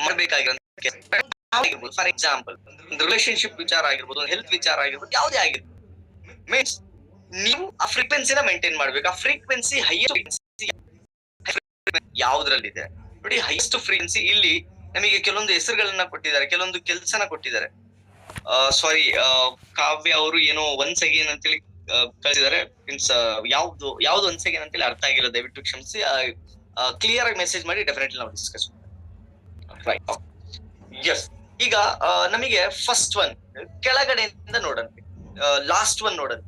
ಮಾಡಬೇಕಾಗಿರೋ for example ಒಂದು relationship ವಿಚಾರ ಆಗಿರ್ಬೋದು, ಒಂದು ಹೆಲ್ತ್ ವಿಚಾರ ಆಗಿರ್ಬೋದು, ಯಾವುದೇ ಆಗಿರ್ಬೋದು. ಮೀನ್ಸ್ ನೀವು ಆ ಫ್ರೀಕ್ವೆನ್ಸಿನ ಮೇಂಟೈನ್ ಮಾಡ್ಬೇಕು. ಆ ಫ್ರೀಕ್ವೆನ್ಸಿ ಯಾವ್ದ್ರಲ್ಲಿದೆ ನೋಡಿ. ಹೈಯೆಸ್ಟ್ ಫ್ರೀಕ್ವೆನ್ಸಿ ಇಲ್ಲಿ ನಮಗೆ ಕೆಲವೊಂದು ಹೆಸರುಗಳನ್ನ ಕೊಟ್ಟಿದ್ದಾರೆ, ಕೆಲವೊಂದು ಕೆಲಸನ ಕೊಟ್ಟಿದ್ದಾರೆ. ಸಾರಿ, ಕಾವ್ಯ ಅವರು ಏನೋ ಒನ್ಸ್ ಅಗೇನ್ ಅಂತೇಳಿ ಕಳಿಸಿದ್ದಾರೆ. ಮೀನ್ಸ್ ಯಾವ್ದು ಒನ್ಸ್ ಅಗೇನ್ ಅಂತೇಳಿ ಅರ್ಥ ಆಗಿಲ್ಲ, ದಯವಿಟ್ಟು ಕ್ಷಮಿಸಿ. ಕ್ಲಿಯರ್ ಆಗಿ ಮೆಸೇಜ್ ಮಾಡಿ, ಡೆಫಿನೆಟ್ಲಿ ನಾವು ಡಿಸ್ಕಸ್ ರೈಟ್. ಎಸ್, ಈಗ ನಮಗೆ ಫಸ್ಟ್ ಒನ್ ಕೆಳಗಡೆಯಿಂದ ನೋಡೋಣ, ಲಾಸ್ಟ್ ಒನ್ ನೋಡೋಣ.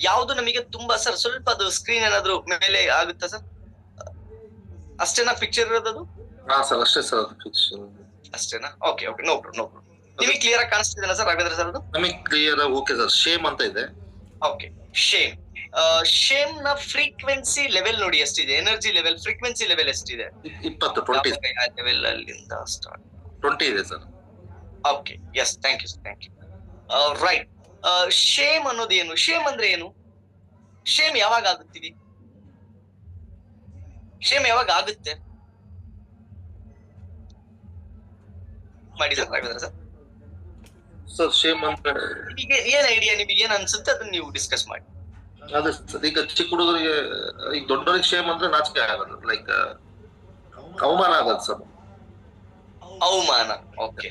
ಯಾವ್ದು ನಮಗೆ ತುಂಬಾ ಸರ್ ಸ್ವಲ್ಪ ಅದು ಸ್ಕ್ರೀನ್ ಏನಾದ್ರು ಮೇಲೆ ಆಗುತ್ತಾ ಸರ್? ಅಷ್ಟೇನಾ ಪಿಕ್ಚರ್ ಇರೋದು? ಅಷ್ಟೇನಾ? Okay okay, no problem. ನಿಮಗೆ ಕ್ಲಿಯರ್ ಆಗಿ ಕಾಣಿಸ್ತಿದೆಯಲ್ಲ ಸರ್ ರಾಘವೇಂದ್ರ ಸರ್? ಅದು ನಮಗೆ ಕ್ಲಿಯರ್. ಓಕೆ ಸರ್, ಶೇಮ್ ಅಂತ ಇದೆ. Okay, shame. ಶೇಮ್ ನ ಫ್ರೀಕ್ವೆನ್ಸಿ ಲೆವೆಲ್ ನೋಡಿ ಎಷ್ಟಿದೆ, ಎನರ್ಜಿ ಲೆವೆಲ್, ಫ್ರೀಕ್ವೆನ್ಸಿ ಲೆವೆಲ್ ಎಷ್ಟಿದೆ? 20 ಲೆವೆಲ್ ಅಲ್ಲಿಂದ ಸ್ಟಾರ್ಟ್ 20 ಇದೆ sir. Okay, yes, thank you sir, thank you. Right. Shame ಅನ್ನೋದು ಏನು? ಶೇಮ್ ಅಂದ್ರೆ ಏನು? ಶೇಮ್ ಯಾವಾಗ ಆಗುತ್ತೀವಿ? ಶೇಮ್ ಯಾವಾಗ ಆಗುತ್ತೆ ಮಾಡಿ sir Raghavendra sir? Sir shame ಅಂದ್ರೆ ನಿಮಗೆ ಏನ್ ಐಡಿಯಾ, ನಿಮಗೆ ಏನ್ ಅನ್ಸುತ್ತೆ ಅದನ್ನ ನೀವು ಡಿಸ್ಕಸ್ ಮಾಡಿ. ಅದೇ ಈಗ ಚಿಕ್ಕ ಹುಡುಗರಿಗೆ, ಈಗ ದೊಡ್ಡವರಿಗೆ ಶೇಮ್ ಅಂದ್ರೆ ನಾಚಿಕೆ ಆಗೋದು, ಲೈಕ್ ಅವಮಾನ ಆಗೋದು ಸರ್. ಅವಮಾನ. ಓಕೆ,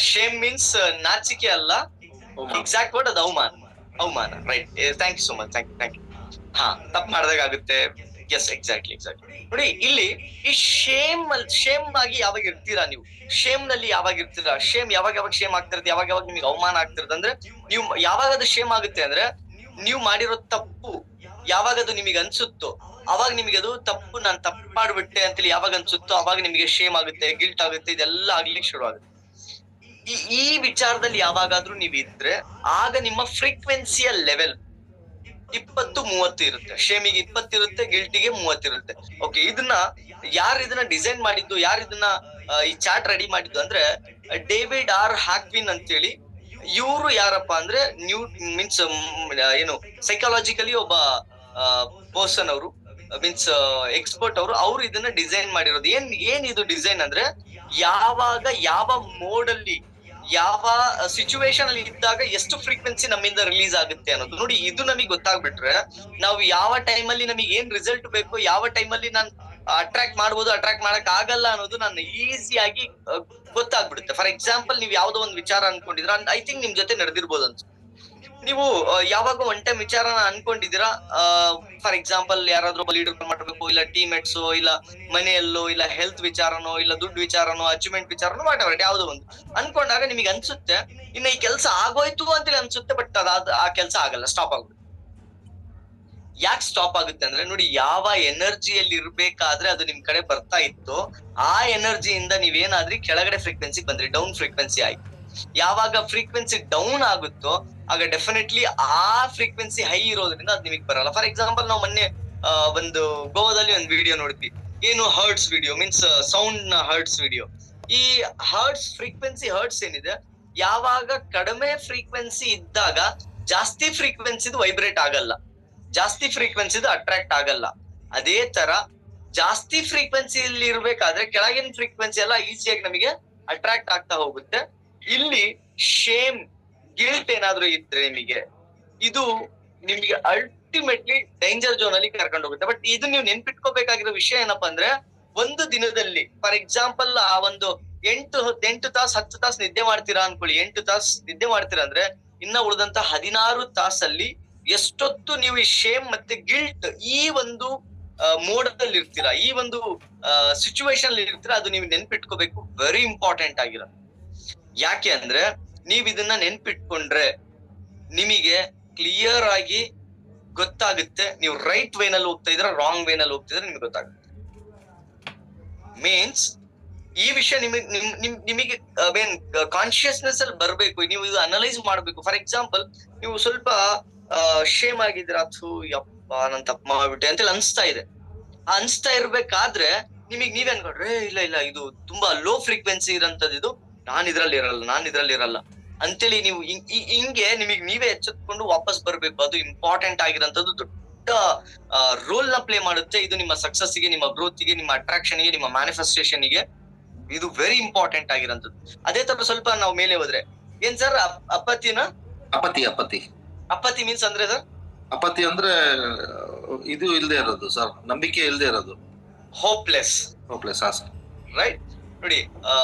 ಶೇಮ್ ಮೀನ್ಸ್ ನಾಚಿಕೆ ಅಲ್ಲ, ಎಕ್ಸಾಕ್ಟ್ ವರ್ಡ್ ಅದು ಅವಮಾನ. Right, thank you so much, thank you. ಹಾ, ತಪ್ಪು ಮಾಡಿದಾಗ ಆಗುತ್ತೆ. Yes, exactly. ನೋಡಿ, ಇಲ್ಲಿ ಈ ಶೇಮ್ ಆಗಿ ಯಾವಾಗ ಇರ್ತೀರಾ ನೀವು? ಶೇಮ್ ನಲ್ಲಿ ಯಾವಾಗ ಇರ್ತೀರಾ? ಶೇಮ್ ಯಾವಾಗ ಶೇಮ್ ಆಗ್ತಿರುತ್ತೆ, ಯಾವಾಗ ನಿಮಗೆ ಅವಮಾನ ಆಗ್ತಿರುತ್ತೆ ಅಂದ್ರೆ, ನೀವು ಯಾವಾಗ ಅದು ಶೇಮ್ ಆಗುತ್ತೆ ಅಂದ್ರೆ, ನೀವು ಮಾಡಿರೋ ತಪ್ಪು ಯಾವಾಗ ಅದು ನಿಮಗೆ ಅನ್ಸುತ್ತೋ ಅವಾಗ ನಿಮಗೆ ಅದು ತಪ್ಪು, ನಾನು ತಪ್ಪು ಮಾಡ್ಬಿಟ್ಟೆ ಅಂತೇಳಿ ಯಾವಾಗ ಅನ್ಸುತ್ತೋ ಅವಾಗ ನಿಮಗೆ ಶೇಮ್ ಆಗುತ್ತೆ, ಗಿಲ್ಟ್ ಆಗುತ್ತೆ, ಇದೆಲ್ಲ ಆಗ್ಲಿಕ್ಕೆ ಶುರು ಆಗುತ್ತೆ. ಈ ವಿಚಾರದಲ್ಲಿ ಯಾವಾಗಾದ್ರೂ ನೀವು ಇದ್ರೆ ಆಗ ನಿಮ್ಮ ಫ್ರೀಕ್ವೆನ್ಸಿಯ ಲೆವೆಲ್ 20-30 ಇರುತ್ತೆ. ಶೇಮಿಗೆ 20 ಇರುತ್ತೆ, ಗಿಲ್ಟಿಗೆ 30 ಇರುತ್ತೆ. ಓಕೆ, ಯಾರು ಇದನ್ನ ಡಿಸೈನ್ ಮಾಡಿದ್ದು, ಯಾರು ಇದನ್ನ ಈ ಚಾರ್ಟ್ ರೆಡಿ ಮಾಡಿದ್ದು ಅಂದ್ರೆ ಡೇವಿಡ್ ಆರ್ ಹ್ಯಾಕ್ವಿನ್ ಅಂತೇಳಿ. ಇವರು ಯಾರಪ್ಪ ಅಂದ್ರೆ ಮೀನ್ಸ್ ಏನು ಸೈಕಾಲಜಿಕಲಿ ಒಬ್ಬ ಪರ್ಸನ್, ಅವರು ಮೀನ್ಸ್ ಎಕ್ಸ್ಪರ್ಟ್. ಅವರು ಇದನ್ನ ಡಿಸೈನ್ ಮಾಡಿರೋದು. ಏನ್ ಇದು ಡಿಸೈನ್ ಅಂದ್ರೆ, ಯಾವಾಗ ಯಾವ ಮೋಡ್ ಅಲ್ಲಿ, ಯಾವ ಸಿಚುವೇಶನ್ ಅಲ್ಲಿ ಇದ್ದಾಗ ಎಷ್ಟು ಫ್ರೀಕ್ವೆನ್ಸಿ ನಮ್ಮಿಂದ ರಿಲೀಸ್ ಆಗುತ್ತೆ ಅನ್ನೋದು ನೋಡಿ. ಇದು ನಮಗೆ ಗೊತ್ತಾಗ್ಬಿಟ್ರೆ ನಾವು ಯಾವ ಟೈಮ್ ಅಲ್ಲಿ ನಮಗೆ ಏನ್ ರಿಸಲ್ಟ್ ಬೇಕು, ಯಾವ ಟೈಮ್ ಅಲ್ಲಿ ನಾನು ಅಟ್ರಾಕ್ಟ್ ಮಾಡ್ಬೋದು, ಅಟ್ರಾಕ್ಟ್ ಮಾಡಕ್ ಆಗಲ್ಲ ಅನ್ನೋದು ನಾನು ಈಸಿಯಾಗಿ ಗೊತ್ತಾಗ್ಬಿಡುತ್ತೆ. ಫಾರ್ ಎಕ್ಸಾಂಪಲ್, ನೀವು ಯಾವ್ದೋ ಒಂದು ವಿಚಾರ ಅನ್ಕೊಂಡಿದ್ರ, ಐ ಥಿಂಕ್ ನಿಮ್ ಜೊತೆ ನಡೆದಿರ್ಬೋದು ಅಂತ. ನೀವು ಯಾವಾಗ ಒನ್ ಟೈಮ್ ವಿಚಾರನ ಅನ್ಕೊಂಡಿದ್ದೀರಾ, ಫಾರ್ ಎಕ್ಸಾಂಪಲ್ ಯಾರಾದ್ರೂ ಲೀಡರ್ ಮಾಡ್ಬೇಕು, ಇಲ್ಲ ಟೀಮ್ಮೇಟ್ಸೋ, ಇಲ್ಲ ಮನೆಯಲ್ಲೋ, ಇಲ್ಲ ಹೆಲ್ತ್ ವಿಚಾರನೋ, ಇಲ್ಲ ದುಡ್ಡು ವಿಚಾರನೋ, ಅಚೀವ್ಮೆಂಟ್ ವಿಚಾರನೋ, ವಾಟ್ ಯಾವ್ದೋ ಒಂದು ಅನ್ಕೊಂಡಾಗ ನಿಮಗೆ ಅನ್ಸುತ್ತೆ ಇನ್ನು ಈ ಕೆಲಸ ಆಗೋಯ್ತು ಅಂತೇಳಿ ಅನ್ಸುತ್ತೆ. ಬಟ್ ಆ ಕೆಲಸ ಆಗಲ್ಲ, ಸ್ಟಾಪ್ ಆಗ್ಬಿಡುತ್ತೆ. ಯಾಕೆ ಸ್ಟಾಪ್ ಆಗುತ್ತೆ ಅಂದ್ರೆ ನೋಡಿ, ಯಾವ ಎನರ್ಜಿಯಲ್ಲಿ ಇರ್ಬೇಕಾದ್ರೆ ಅದು ನಿಮ್ ಕಡೆ ಬರ್ತಾ ಇತ್ತು, ಆ ಎನರ್ಜಿಯಿಂದ ನೀವೇನಾದ್ರಿ ಕೆಳಗಡೆ ಫ್ರೀಕ್ವೆನ್ಸಿ ಬಂದ್ರಿ, ಡೌನ್ ಫ್ರೀಕ್ವೆನ್ಸಿ ಆಯ್ತು. ಯಾವಾಗ ಫ್ರೀಕ್ವೆನ್ಸಿ ಡೌನ್ ಆಗುತ್ತೋ ಆಗ ಡೆಫಿನೆಟ್ಲಿ ಆ ಫ್ರೀಕ್ವೆನ್ಸಿ ಹೈ ಇರೋದ್ರಿಂದ ಅದ್ ನಿಮಗ್ ಬರಲ್ಲ. ಫಾರ್ ಎಕ್ಸಾಂಪಲ್, ನಾವು ಮೊನ್ನೆ ಒಂದು ಗೋವಾದಲ್ಲಿ ಒಂದು ವಿಡಿಯೋ ನೋಡಿದ್ವಿ. ಏನು ಹರ್ಟ್ಸ್ ವಿಡಿಯೋ, ಮೀನ್ಸ್ ಸೌಂಡ್ ನ ಹರ್ಟ್ಸ್ ವಿಡಿಯೋ. ಈ ಫ್ರೀಕ್ವೆನ್ಸಿ ಹರ್ಟ್ಸ್ ಏನಿದೆ, ಯಾವಾಗ ಕಡಿಮೆ ಫ್ರೀಕ್ವೆನ್ಸಿ ಇದ್ದಾಗ ಜಾಸ್ತಿ ಫ್ರೀಕ್ವೆನ್ಸಿದು ವೈಬ್ರೇಟ್ ಆಗಲ್ಲ, ಜಾಸ್ತಿ ಫ್ರೀಕ್ವೆನ್ಸಿದು ಅಟ್ರಾಕ್ಟ್ ಆಗಲ್ಲ. ಅದೇ ತರ ಜಾಸ್ತಿ ಫ್ರೀಕ್ವೆನ್ಸಿಯಲ್ಲಿ ಇರ್ಬೇಕಾದ್ರೆ ಕೆಳಗಿನ ಫ್ರೀಕ್ವೆನ್ಸಿ ಎಲ್ಲ ಈಸಿಯಾಗಿ ನಮಗೆ ಅಟ್ರಾಕ್ಟ್ ಆಗ್ತಾ ಹೋಗುತ್ತೆ. ಇಲ್ಲಿ ಶೇಮ್, ಗಿಲ್ಟ್ ಏನಾದ್ರೂ ಇದ್ರೆ ಇದು ನಿಮಗೆ ಅಲ್ಟಿಮೇಟ್ಲಿ ಡೇಂಜರ್ ಝೋನ್ ಅಲ್ಲಿ ಕರ್ಕೊಂಡು ಹೋಗುತ್ತೆ. ಬಟ್ ಇದು ನೀವು ನೆನ್ಪಿಟ್ಕೋಬೇಕಾಗಿರೋ ವಿಷಯ ಏನಪ್ಪಾ ಅಂದ್ರೆ, ಒಂದು ದಿನದಲ್ಲಿ ಫಾರ್ ಎಕ್ಸಾಂಪಲ್ ಆ ಒಂದು 8 ತಾಸು 10 ತಾಸು ನಿದ್ದೆ ಮಾಡ್ತೀರಾ ಅನ್ಕೊಳ್ಳಿ. 8 ತಾಸು ನಿದ್ದೆ ಮಾಡ್ತೀರಾ ಅಂದ್ರೆ ಇನ್ನ ಉಳಿದಂತ 16 ತಾಸಲ್ಲಿ ಎಷ್ಟೊತ್ತು ನೀವು ಈ ಶೇಮ್ ಮತ್ತೆ ಗಿಲ್ಟ್ ಈ ಒಂದು ಮೋಡ್ ಅಲ್ಲಿ ಇರ್ತೀರಾ, ಈ ಒಂದು ಸಿಚುವೇಶನ್ ಅಲ್ಲಿ ಇರ್ತೀರಾ, ಅದು ನೀವು ನೆನ್ಪಿಟ್ಕೋಬೇಕು. ವೆರಿ ಇಂಪಾರ್ಟೆಂಟ್ ಆಗಿರೋ. ಯಾಕೆ ಅಂದ್ರೆ ನೀವ್ ಇದನ್ನ ನೆನ್ಪಿಟ್ಕೊಂಡ್ರೆ ನಿಮಗೆ ಕ್ಲಿಯರ್ ಆಗಿ ಗೊತ್ತಾಗುತ್ತೆ ನೀವು ರೈಟ್ ವೇನಲ್ಲಿ ಹೋಗ್ತಾ ಇದ್ರ, ರಾಂಗ್ ವೇನಲ್ಲಿ ಹೋಗ್ತಿದ್ರೆ ನಿಮ್ಗೆ ಗೊತ್ತಾಗುತ್ತೆ. ಮೀನ್ಸ್ ಈ ವಿಷಯ ನಿಮಗೆ ಮೇನ್ ಕಾನ್ಶಿಯಸ್ನೆಸ್ ಅಲ್ಲಿ ಬರ್ಬೇಕು. ನೀವು ಇದು ಅನಲೈಸ್ ಮಾಡ್ಬೇಕು. ಫಾರ್ ಎಕ್ಸಾಂಪಲ್, ನೀವು ಸ್ವಲ್ಪ ಶೇಮ್ ಆಗಿದ್ರೆ, ಅಥು ಯಪ್ಪ ನಾನು ತಪ್ಪು ಮಾಡ್ಬಿಟ್ಟೆ ಅಂತೇಳಿ ಅನ್ಸ್ತಾ ಇರ್ಬೇಕಾದ್ರೆ ನೀವೇ ಅನ್ಕೊಂಡ್ರೆ ಇಲ್ಲ ಇದು ತುಂಬಾ ಲೋ ಫ್ರೀಕ್ವೆನ್ಸಿ ಇರೋಂಥದ್ದು, ಇದು ನಾನ್ ಇದ್ರಲ್ಲಿ ಇರಲ್ಲ ಅಂತೇಳಿ ನೀವು ಹಿಂಗೆ ನಿಮಗೆ ನೀವೇ ಎಚ್ಚೆತ್ಕೊಂಡು ವಾಪಸ್ ಬರ್ಬೇಕು. ಅದು ಇಂಪಾರ್ಟೆಂಟ್ ಆಗಿರೋಂಥದ್ದು, ದೊಡ್ಡ ರೋಲ್ ನ ಪ್ಲೇ ಮಾಡುತ್ತೆ. ಇದು ನಿಮ್ಮ ಸಕ್ಸಸ್ಗೆ, ನಿಮ್ಮ ಗ್ರೋತ್ಗೆ, ನಿಮ್ಮ ಅಟ್ರಾಕ್ಷನ್ಗೆ, ನಿಮ್ಮ ಮ್ಯಾನಿಫೆಸ್ಟೇಷನ್ಗೆ ಇದು ವೆರಿ ಇಂಪಾರ್ಟೆಂಟ್ ಆಗಿರೋಂಥದ್ದು. ಅದೇ ತರ ಸ್ವಲ್ಪ ನಾವು ಮೇಲೆ ಹೋದ್ರೆ ಏನ್ ಸರ್ ಅಪತಿನ ಅಪತಿ ಅಪತಿ ಅಪತಿ ಮೀನ್ಸ್ ಅಂದ್ರೆ ಸರ್ ಅಪತಿ ಅಂದ್ರೆ ಇದು ಇಲ್ದೇ ಇರೋದು ಸರ್, ನಂಬಿಕೆ ಇಲ್ದೇ ಇರೋದು, ಹೋಪ್ಲೆಸ್. ಹೋಪ್ಲೆಸ್. Sir right. ನೋಡಿ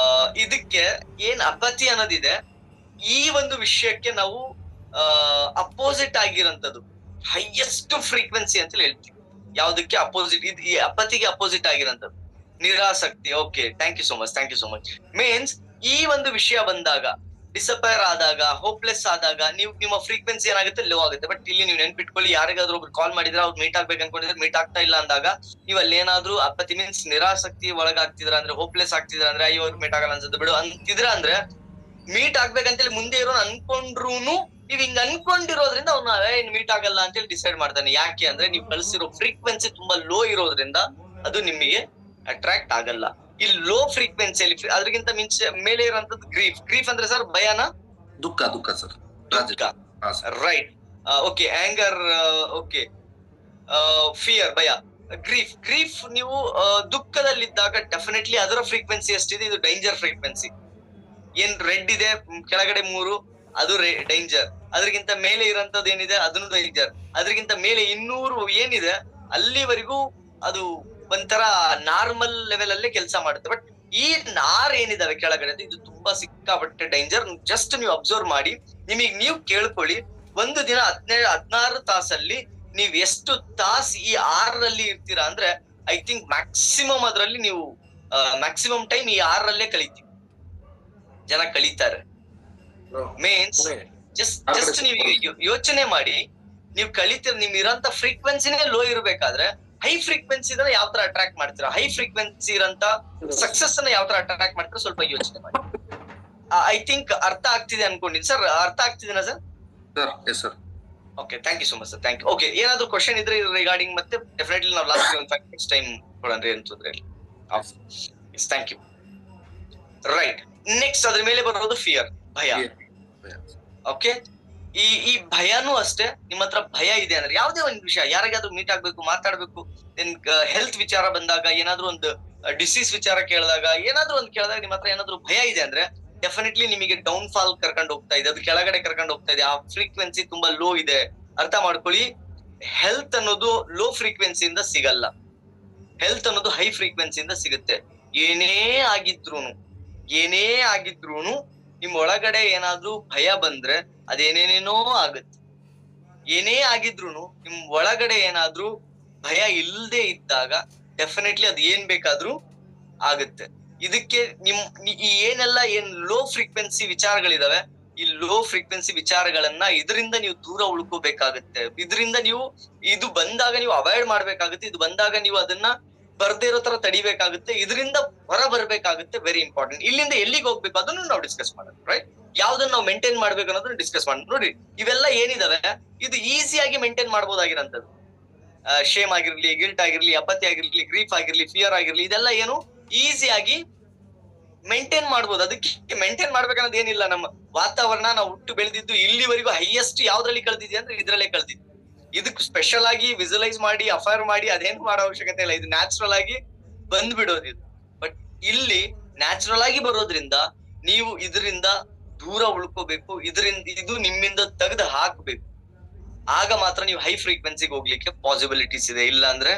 ಇದಕ್ಕೆ ಏನ್ ಅಪತಿ ಅನ್ನೋದಿದೆ, ಈ ಒಂದು ವಿಷಯಕ್ಕೆ ನಾವು ಅಪೋಸಿಟ್ ಆಗಿರೋಂಥದ್ದು ಹೈಯೆಸ್ಟ್ ಫ್ರೀಕ್ವೆನ್ಸಿ ಅಂತ ಹೇಳ್ತೀವಿ. ಯಾವ್ದಕ್ಕೆ ಅಪೋಸಿಟ್? ಇದು ಈ ಅಪತಿಗೆ ಅಪೋಸಿಟ್ ಆಗಿರೋಂಥದ್ದು ನಿರಾಸಕ್ತಿ. Okay, thank you so much, thank you so much. Means ಈ ಒಂದು ವಿಷಯ ಬಂದಾಗ, ಡಿಸಪೇರ್ ಆದಾಗ, ಹೋಪ್ಲೆಸ್ ಆದಾಗ ನೀವು ನಿಮ್ಮ ಫ್ರೀಕ್ವೆನ್ಸಿ ಏನಾಗುತ್ತೆ, ಲೋ ಆಗುತ್ತೆ. ಬಟ್ ಇಲ್ಲಿ ನೀವು ನೆನ್ಪಿಟ್ಕೊಳ್ಳಿ, ಯಾರಿಗಾದ್ರೂ ಒಬ್ರು ಕಾಲ್ ಮಾಡಿದ್ರೆ ಅವ್ರು ಮೀಟ್ ಆಗ್ಬೇಕು ಅನ್ಕೊಂಡಿದ್ರೆ ಮೀಟ್ ಆಗ್ತಾ ಇಲ್ಲ ಅಂದಾಗ ನೀವು ಅಲ್ಲಿ ಏನಾದ್ರೂ ಅಪತಿ ಮೀನ್ಸ್ ನಿರಾಸಕ್ತಿ ಒಳಗಾಗ್ತಿದ್ರ ಅಂದ್ರೆ, ಹೋಪ್ಲೆಸ್ ಆಗ್ತಿದ್ರ ಅಂದ್ರೆ, ಅಯ್ಯೋ ಮೀಟ್ ಆಗಲ್ಲ ಅನ್ಸುತ್ತೆ ಬಿಡು ಅಂತಿದ್ರ ಅಂದ್ರೆ, ಮೀಟ್ ಆಗ್ಬೇಕಂತೇಳಿ ಮುಂದೆ ಇರೋನು ಅನ್ಕೊಂಡ್ರುನು ನೀವ್ ಹಿಂಗ್ ಅನ್ಕೊಂಡಿರೋದ್ರಿಂದ ಅವ್ನ ಮೀಟ್ ಆಗಲ್ಲ ಅಂತೇಳಿ ಡಿಸೈಡ್ ಮಾಡ್ತಾನೆ. ಯಾಕೆ ಅಂದ್ರೆ ನೀವು ಕಳ್ಸಿರೋ ಫ್ರೀಕ್ವೆನ್ಸಿ ತುಂಬಾ ಲೋ ಇರೋದ್ರಿಂದ ಅದು ನಿಮಗೆ ಅಟ್ರಾಕ್ಟ್ ಆಗಲ್ಲ. ಈ ಲೋ ಫ್ರೀಕ್ವೆನ್ಸಿಯಲ್ಲಿ ಅದ್ರಗಿಂತ ಮೇಲೆ ಇರೋಂಥದ್ದು ಗ್ರೀಫ್. ಗ್ರೀಫ್ ಅಂದ್ರೆ ಸರ್ ಭಯನ, ದುಃಖ. ದುಃಖ ಸರ್, ದುಃಖ. Right. Okay, anger. Okay, fear, ಭಯ. ಗ್ರೀಫ್. ಗ್ರೀಫ್ ನೀವು ದುಃಖದಲ್ಲಿದ್ದಾಗ ಡೆಫಿನೆಟ್ಲಿ ಅದರ ಫ್ರೀಕ್ವೆನ್ಸಿ ಎಷ್ಟಿದೆ, ಇದು ಡೇಂಜರ್ ಫ್ರೀಕ್ವೆನ್ಸಿ. ಏನ್ ರೆಡ್ ಇದೆ ಕೆಳಗಡೆ 3, ಅದು ಡೇಂಜರ್. ಅದ್ರಗಿಂತ ಮೇಲೆ ಇರೋಂಥದ್ದು ಏನಿದೆ ಅದನ್ನು ಡೇಂಜರ್. ಅದ್ರಗಿಂತ ಮೇಲೆ 200 ಏನಿದೆ ಅಲ್ಲಿವರೆಗೂ ಅದು ಒಂಥರ ನಾರ್ಮಲ್ ಲೆವೆಲ್ ಅಲ್ಲೇ ಕೆಲಸ ಮಾಡುತ್ತೆ. ಬಟ್ ಈ ಏನಿದಾವೆ ಕೆಳಗಡೆ ಇದು ತುಂಬಾ ಸಿಕ್ಕಾಪಟ್ಟೆ ಡೇಂಜರ್. ಜಸ್ಟ್ ನೀವು ಅಬ್ಸರ್ವ್ ಮಾಡಿ, ನಿಮಗ್ ನೀವು ಕೇಳ್ಕೊಳ್ಳಿ, ಒಂದು ದಿನ 17-16 ತಾಸಲ್ಲಿ ನೀವ್ ಎಷ್ಟು ತಾಸ್ ಈ 6ರಲ್ಲಿ ಇರ್ತೀರಾ ಅಂದ್ರೆ, ಐ ಥಿಂಕ್ ಮ್ಯಾಕ್ಸಿಮಮ್ ಅದ್ರಲ್ಲಿ ನೀವು ಮ್ಯಾಕ್ಸಿಮಮ್ ಟೈಮ್ ಈ 6ರಲ್ಲೇ ಕಲಿತೀವಿ, ಜನ ಕಳೀತಾರೆ. ಮೀನ್ಸ್ ಜಸ್ಟ್ ನೀವು ಯೋಚನೆ ಮಾಡಿ, ನೀವು ಕಲಿತೀರ, ನಿಮ್ ಇರೋಂತ ಫ್ರೀಕ್ವೆನ್ಸಿನೇ ಲೋ ಇರ್ಬೇಕಾದ್ರೆ ಹೈ ಫ್ರೀಕ್ವೆನ್ಸಿ ಇದ್ರೆ ಯಾವ ತರ ಅಟ್ರಾಕ್ಟ್ ಮಾಡ್ತೀರಾ, ಹೈ ಫ್ರೀಕ್ವೆನ್ಸಿ ಇರೋಂತ ಸಕ್ಸಸ್ ಅನ್ನ ಯಾವ ತರ ಅಟ್ರಾಕ್ಟ್ ಮಾಡ್ತೀರಾ, ಸ್ವಲ್ಪ ಯೋಚನೆ ಮಾಡಿ. ಐ ಥಿಂಕ್ ಅರ್ಥ ಆಗ್ತಿದೆ ಅನ್ಕೊಂಡಿದ್ದೀನಿ ಸರ್. ಅರ್ಥ ಆಗ್ತಿದ್ದೀನಾ sir? Sir okay, thank you so much sir, thank you. Okay, ಏನಾದ್ರು ಕ್ವಶನ್ ಇದ್ರೆ ರಿಗಾರ್ಡಿಂಗ್ ಮತ್ತೆ ಡೆಫಿನೆಟ್ಲಿ ನಾವು ಲಾಸ್ಟ್ ನೆಕ್ಸ್ಟ್ ಟೈಮ್ ಕೊಡೋಣ ಅಂತಂದ್ರೆ. Thank you. ರೈಟ್. ನೆಕ್ಸ್ಟ್ ಅದ್ರ ಮೇಲೆ ಬರೋದು ಫಿಯರ್, ಭಯ. ಓಕೆ, ಈ ಭಯನೂ ಅಷ್ಟೇ. ನಿಮ್ಮ ಹತ್ರ ಭಯ ಇದೆ ಅಂದ್ರೆ ಯಾವ್ದೇ ಒಂದು ವಿಷಯ, ಯಾರಿಗಾದ್ರೂ ಮೀಟ್ ಆಗ್ಬೇಕು, ಮಾತಾಡ್ಬೇಕು, ಹೆಲ್ತ್ ವಿಚಾರ ಬಂದಾಗ, ಏನಾದ್ರೂ ಒಂದು ಡಿಸೀಸ್ ವಿಚಾರ ಕೇಳಿದಾಗ, ಏನಾದ್ರೂ ಒಂದು ಕೇಳಿದಾಗ ನಿಮ್ಮ ಹತ್ರ ಏನಾದ್ರೂ ಭಯ ಇದೆ ಅಂದ್ರೆ ಡೆಫಿನೆಟ್ಲಿ ನಿಮಗೆ ಡೌನ್ ಫಾಲ್ ಕರ್ಕೊಂಡು ಹೋಗ್ತಾ ಇದೆ, ಅದು ಕೆಳಗಡೆ ಕರ್ಕೊಂಡು ಹೋಗ್ತಾ ಇದೆ. ಆ ಫ್ರೀಕ್ವೆನ್ಸಿ ತುಂಬಾ ಲೋ ಇದೆ. ಅರ್ಥ ಮಾಡ್ಕೊಳ್ಳಿ, ಹೆಲ್ತ್ ಅನ್ನೋದು ಲೋ ಫ್ರೀಕ್ವೆನ್ಸಿಯಿಂದ ಸಿಗಲ್ಲ, ಹೆಲ್ತ್ ಅನ್ನೋದು ಹೈ ಫ್ರೀಕ್ವೆನ್ಸಿಯಿಂದ ಸಿಗುತ್ತೆ. ಏನೇ ಆಗಿದ್ರೂನು ನಿಮ್ ಒಳಗಡೆ ಏನಾದ್ರೂ ಭಯ ಬಂದ್ರೆ ಅದೇನೇನೇನೋ ಆಗುತ್ತೆ. ಏನೇ ಆಗಿದ್ರುನು ನಿಮ್ ಒಳಗಡೆ ಏನಾದ್ರೂ ಭಯ ಇಲ್ಲದೆ ಇದ್ದಾಗ ಡೆಫಿನೆಟ್ಲಿ ಅದು ಏನ್ ಬೇಕಾದ್ರೂ ಆಗುತ್ತೆ. ಇದಕ್ಕೆ ಈ ಏನೆಲ್ಲ ಲೋ ಫ್ರೀಕ್ವೆನ್ಸಿ ವಿಚಾರಗಳಿದಾವೆ, ಈ ಲೋ ಫ್ರೀಕ್ವೆನ್ಸಿ ವಿಚಾರಗಳನ್ನ ಇದರಿಂದ ನೀವು ದೂರ ಉಳ್ಕೋಬೇಕಾಗುತ್ತೆ. ಇದರಿಂದ ನೀವು ಇದು ಬಂದಾಗ ನೀವು ಅವಾಯ್ಡ್ ಮಾಡ್ಬೇಕಾಗುತ್ತೆ. ಇದು ಬಂದಾಗ ನೀವು ಅದನ್ನ ಬರ್ದೇ ಇರೋ ತರ ತಡಿಬೇಕಾಗುತ್ತೆ. ಇದರಿಂದ ಹೊರ ಬರ್ಬೇಕಾಗುತ್ತೆ. Very important. ಇಲ್ಲಿಂದ ಎಲ್ಲಿಗೆ ಹೋಗ್ಬೇಕು ಅದನ್ನು ನಾವು ಡಿಸ್ಕಸ್ ಮಾಡೋಣ. ರೈಟ್. ಯಾವ್ದನ್ನ ನಾವು ಮೇಂಟೈನ್ ಮಾಡ್ಬೇಕು ಅನ್ನೋದನ್ನ ಡಿಸ್ಕಸ್ ಮಾಡೋಣ. ನೋಡಿ, ಇವೆಲ್ಲ ಏನಿದಾವೆ ಇದು ಈಸಿಯಾಗಿ ಮೇಂಟೈನ್ ಮಾಡ್ಬೋದಾಗಿರೋಂಥದ್ದು. ಶೇಮ್ ಆಗಿರ್ಲಿ, ಗಿಲ್ಟ್ ಆಗಿರ್ಲಿ, ಅಪತಿ ಆಗಿರ್ಲಿ, ಗ್ರೀಫ್ ಆಗಿರ್ಲಿ, ಫಿಯರ್ ಆಗಿರ್ಲಿ, ಇದೆಲ್ಲ ಏನು ಈಸಿಯಾಗಿ ಮೇಂಟೈನ್ ಮಾಡ್ಬೋದು. ಅದಕ್ಕೆ ಮೇಂಟೈನ್ ಮಾಡ್ಬೇಕನ್ನೋದು ಏನಿಲ್ಲ. ನಮ್ಮ ವಾತಾವರಣ, ನಾವು ಹುಟ್ಟು ಬೆಳೆದಿದ್ದು ಇಲ್ಲಿವರೆಗೂ ಹೈಯೆಸ್ಟ್ ಯಾವ್ದ್ರಲ್ಲಿ ಕಳ್ದಿದ್ವಿ ಅಂದ್ರೆ ಇದ್ರಲ್ಲೇ ಕಳ್ದಿದ್ವಿ. ಇದಕ್ಕೆ ಸ್ಪೆಷಲ್ ಆಗಿ ವಿಜುವಲೈಸ್ ಮಾಡಿ, ಅಫೈರ್ ಮಾಡಿ ಅದೇನು ಮಾಡೋ ಅವಶ್ಯಕತೆ ಇಲ್ಲ. ಇದು ನ್ಯಾಚುರಲ್ ಆಗಿ ಬಂದ್ಬಿಡೋದು ಇದು. ಬಟ್ ಇಲ್ಲಿ ನ್ಯಾಚುರಲ್ ಆಗಿ ಬರೋದ್ರಿಂದ ನೀವು ಇದರಿಂದ ದೂರ ಉಳ್ಕೋಬೇಕು. ಇದು ನಿಮ್ಮಿಂದ ತೆಗೆದು ಹಾಕ್ಬೇಕು. ಆಗ ಮಾತ್ರ ನೀವು ಹೈ ಫ್ರೀಕ್ವೆನ್ಸಿಗೆ ಹೋಗ್ಲಿಕ್ಕೆ ಪಾಸಿಬಿಲಿಟೀಸ್ ಇದೆ, ಇಲ್ಲ ಅಂದ್ರೆ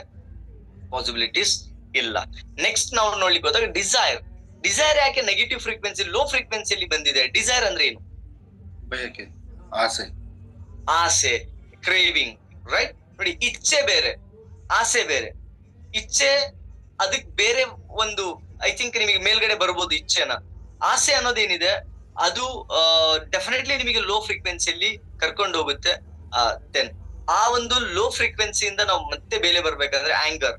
ಪಾಸಿಬಿಲಿಟೀಸ್ ಇಲ್ಲ. ನೆಕ್ಸ್ಟ್ ನಾವು ನೋಡ್ಲಿಕ್ಕೆ ಹೋದಾಗ ಡಿಸೈರ್. ಡಿಸೈರ್ ಯಾಕೆ ನೆಗೆಟಿವ್ ಫ್ರೀಕ್ವೆನ್ಸಿ, ಲೋ ಫ್ರೀಕ್ವೆನ್ಸಿಯಲ್ಲಿ ಬಂದಿದೆ? ಡಿಸೈರ್ ಅಂದ್ರೆ ಏನು? ಬಯಕೆ, ಆಸೆ. ಆಸೆ, ಕ್ರೇವಿಂಗ್. ರೈಟ್. ನೋಡಿ, ಇಚ್ಛೆ ಬೇರೆ, ಆಸೆ ಬೇರೆ. ಇಚ್ಛೆ ಅದಕ್ ಬೇರೆ ಒಂದು, ಐ ಥಿಂಕ್ ನಿಮಗೆ ಮೇಲ್ಗಡೆ ಬರ್ಬೋದು ಇಚ್ಛೆನ. ಆಸೆ ಅನ್ನೋದೇನಿದೆ ಅದು ಡೆಫಿನೆಟ್ಲಿ ನಿಮಗೆ ಲೋ ಫ್ರೀಕ್ವೆನ್ಸಿಯಲ್ಲಿ ಕರ್ಕೊಂಡು ಹೋಗುತ್ತೆ. ದೆನ್ ಆ ಒಂದು ಲೋ ಫ್ರೀಕ್ವೆನ್ಸಿಯಿಂದ ನಾವು ಮತ್ತೆ ಬೇಲೆ ಬರ್ಬೇಕಂದ್ರೆ ಆಂಗರ್,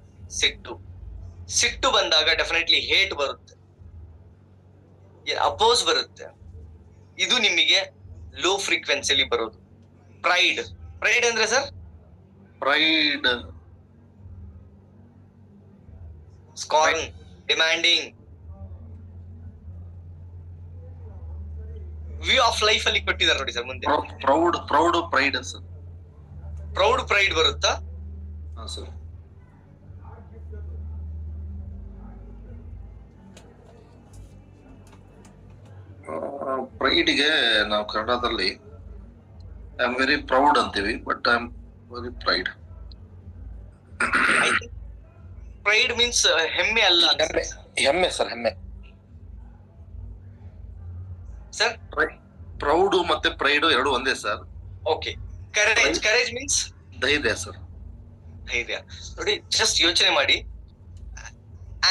ಸಿಟ್ಟು ಬಂದಾಗ ಡೆಫಿನೆಟ್ಲಿ ಹೇಟ್ ಬರುತ್ತೆ, ಅಪೋಸ್ ಬರುತ್ತೆ. ಇದು ನಿಮಗೆ ಲೋ ಫ್ರೀಕ್ವೆನ್ಸಿಯಲ್ಲಿ ಬರೋದು. ಪ್ರೈಡ್ ಅಂದ್ರೆ sir scorn, demanding. View of life ಅಲ್ಲಿ ಕೊಟ್ಟಿದ್ದಾರೆ ನೋಡಿ ಸರ್ ಮುಂದೆ. ಪ್ರೌಡ್ ಪ್ರೈಡ್ ಬರುತ್ತಾ? ಪ್ರೈಡ್ಗೆ ನಾವು ಕನ್ನಡದಲ್ಲಿ ಐ ಆಮ್ ವೆರಿ ಪ್ರೌಡ್ ಅಂತೀವಿ, but I am very pride. Pride means ಹೆಮ್ಮೆ ಅಲ್ಲ ಹೆಮ್ಮೆ ಸರ್, ಹೆಮ್ಮೆ ಸರ್. ಪ್ರೌಡ್ ಮತ್ತೆ ಪ್ರೈಡ್ ಎರಡು ಒಂದೇ sir. Okay. Courage, courage means ಧೈರ್ಯ ಸರ್. ಧೈರ್ಯ. ನೋಡಿ, ಜಸ್ಟ್ ಯೋಚನೆ ಮಾಡಿ,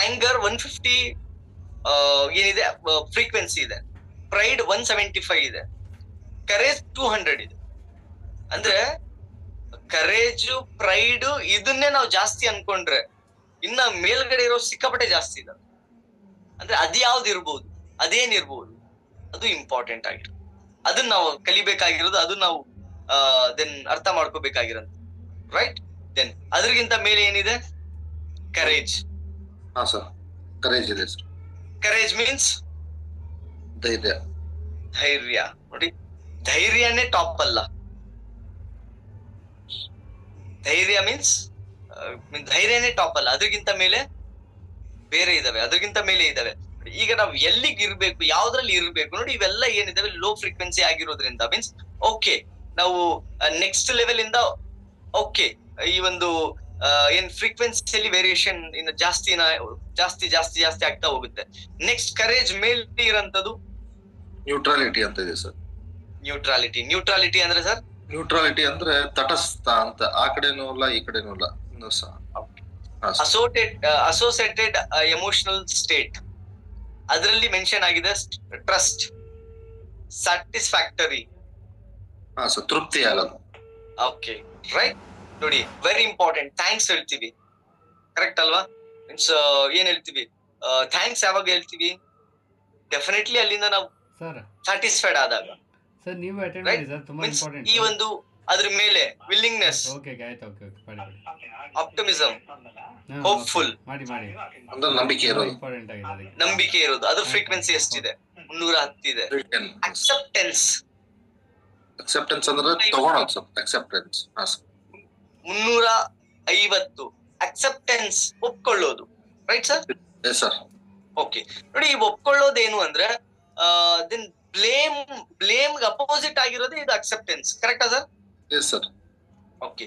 ಆಂಗರ್ 150 ಏನಿದೆ ಫ್ರೀಕ್ವೆನ್ಸಿ ಇದೆ, ಪ್ರೈಡ್ 175 ಇದೆ, ಕರೇಜ್ 200 ಇದೆ. ಅಂದ್ರೆ ಕರೇಜ್, ಪ್ರೈಡ್ ಇದನ್ನೇ ನಾವು ಜಾಸ್ತಿ ಅನ್ಕೊಂಡ್ರೆ ಇನ್ನ ಮೇಲ್ಗಡೆ ಇರೋ ಸಿಕ್ಕಾಪಟ್ಟೆ ಜಾಸ್ತಿ ಇದೆ. ಅಂದ್ರೆ ಅದ್ಯಾವ್ದು ಇರ್ಬೋದು, ಅದೇನಿರ್ಬೋದು, ಅದು ಇಂಪಾರ್ಟೆಂಟ್ ಆಗಿರೋದು. ಅದನ್ನ ನಾವು ಕಲಿಬೇಕಾಗಿರೋದು, ಅದು ನಾವು ದೆನ್ ಅರ್ಥ ಮಾಡ್ಕೋಬೇಕಾಗಿರೋದು, ರೈಟ್? ದೆನ್ ಅದ್ರಗಿಂತ ಮೇಲೆ ಏನಿದೆ? ಕರೇಜ್. ಹಾ ಸರ್, ಕರೇಜ್ ಇದೆ ಸರ್. ಕರೇಜ್ ಮೀನ್ಸ್ ಧೈರ್ಯ. ಧೈರ್ಯ. ನೋಡಿ, ಧೈರ್ಯನೇ ಟಾಪ್ ಅಲ್ಲ. ಧೈರ್ಯ ಮೀನ್ಸ್ ಧೈರ್ಯನೇ ಟಾಪ್ ಅಲ್ಲ, ಅದ್ರಗಿಂತ ಮೇಲೆ ಬೇರೆ ಇದಾವೆ, ಅದ್ರಗಿಂತ ಮೇಲೆ ಇದಾವೆ. ಈಗ ನಾವು ಎಲ್ಲಿಗೆ ಇರ್ಬೇಕು, ಯಾವ್ದ್ರಲ್ಲಿ ಇರ್ಬೇಕು, ನೋಡಿ ಇವೆಲ್ಲ ಏನಿದಾವೆ ಲೋ ಫ್ರೀಕ್ವೆನ್ಸಿ ಆಗಿರೋದ್ರಿಂದ ಮೀನ್ಸ್ ಓಕೆ, ನಾವು ನೆಕ್ಸ್ಟ್ ಲೆವೆಲ್ ಇಂದ ಓಕೆ ಈ ಒಂದು ಏನ್ ಫ್ರೀಕ್ವೆನ್ಸಿಯಲ್ಲಿ ವೇರಿಯೇಷನ್ ಇನ್ನು ಜಾಸ್ತಿ ಜಾಸ್ತಿ ಆಗ್ತಾ ಹೋಗುತ್ತೆ. ನೆಕ್ಸ್ಟ್ ಕರೇಜ್ ಮೇಲೆ ಇರೋಂಥದ್ದು ನ್ಯೂಟ್ರಾಲಿಟಿ ಅಂತ ಇದೆ ಸರ್. ನ್ಯೂಟ್ರಾಲಿಟಿ. ನ್ಯೂಟ್ರಾಲಿಟಿ ಅಂದ್ರೆ ಸರ್, ನ್ಯೂಟ್ರಾಲಿಟಿ ಅಂದ್ರೆ ತಟಸ್ಥ ಅಂತ, ಆ ಕಡೆನೂ ಇಲ್ಲ ಈ ಕಡೆನೂ ಇಲ್ಲ. ಅಸೋಸಿಯೇಟೆಡ್ ಎಮೋಷನಲ್ ಸ್ಟೇಟ್, ಅದರಲ್ಲಿ ಮೆನ್ಷನ್ ಆಗಿದೆ ಟ್ರಸ್ಟ್, ಸ್ಯಾಟಿಸ್ಫ್ಯಾಕ್ಟರಿ, ತೃಪ್ತಿ ಆಗೋದು. Okay, right. ನೋಡಿ, ವೆರಿ ಇಂಪಾರ್ಟೆಂಟ್. ಥ್ಯಾಂಕ್ಸ್ ಹೇಳ್ತೀವಿ, ಕರೆಕ್ಟ್ ಅಲ್ವಾ? ಮೀನ್ಸ್ ಏನ್ ಹೇಳ್ತೀವಿ, ಥ್ಯಾಂಕ್ಸ್ ಯಾವಾಗ ಹೇಳ್ತೀವಿ? ಡೆಫಿನೆಟ್ಲಿ ಅಲ್ಲಿಂದ ನಾವು ಸ್ಯಾಟಿಸ್ಫೈಡ್ ಆದಾಗ. ಸರ್ ನೀವು ಅಟೆಂಡ್ ಮಾಡಿ ಸರ್, ತುಂಬಾ ಇಂಪಾರ್ಟೆಂಟ್. ಈ ಒಂದು ಅದ್ರ ಮೇಲೆ ವಿಲ್ಲಿಂಗ್ನೆಸ್, ಓಕೆ ಆಯ್ತು, ಓಕೆ ಮಾಡಿ. ಆಪ್ಟಿಮಿಸಮ್, ಹೋಪ್ಫುಲ್, ಮಾಡಿ ಅಂದ್ರೆ ನಂಬಿಕೆ ಇರೋದು, ಇಂಪಾರ್ಟೆಂಟ್ ಆಗಿದೆ ಅದಕ್ಕೆ. ನಂಬಿಕೆ ಇರೋದು. ಅದ್ರ ಫ್ರೀಕ್ವೆನ್ಸಿ ಎಷ್ಟಿದೆ? 310 ಇದೆ. ಅಕ್ಸೆಪ್ಟೆನ್ಸ್. ಅಕ್ಸೆಪ್ಟೆನ್ಸ್ ಅಂದ್ರೆ ತಗೊಳೋದು ಸರ್. ಅಕ್ಸೆಪ್ಟೆನ್ಸ್ 350. ಅಕ್ಸೆಪ್ಟೆನ್ಸ್ ಒಪ್ಕೊಳ್ಳೋದು, right sir? Yes sir. Okay, ನೋಡಿ, ಈ ಒಪ್ಕೊಳ್ಳೋದೇನು ಅಂದ್ರೆ ದೆನ್ ಬ್ಲೇಮ್ ಅಪೋಸಿಟ್ ಆಗಿರೋದು ಇದು ಅಕ್ಸೆಪ್ಟೆನ್ಸ್, ಕರೆಕ್ಟಾ sir? Yes sir. Okay,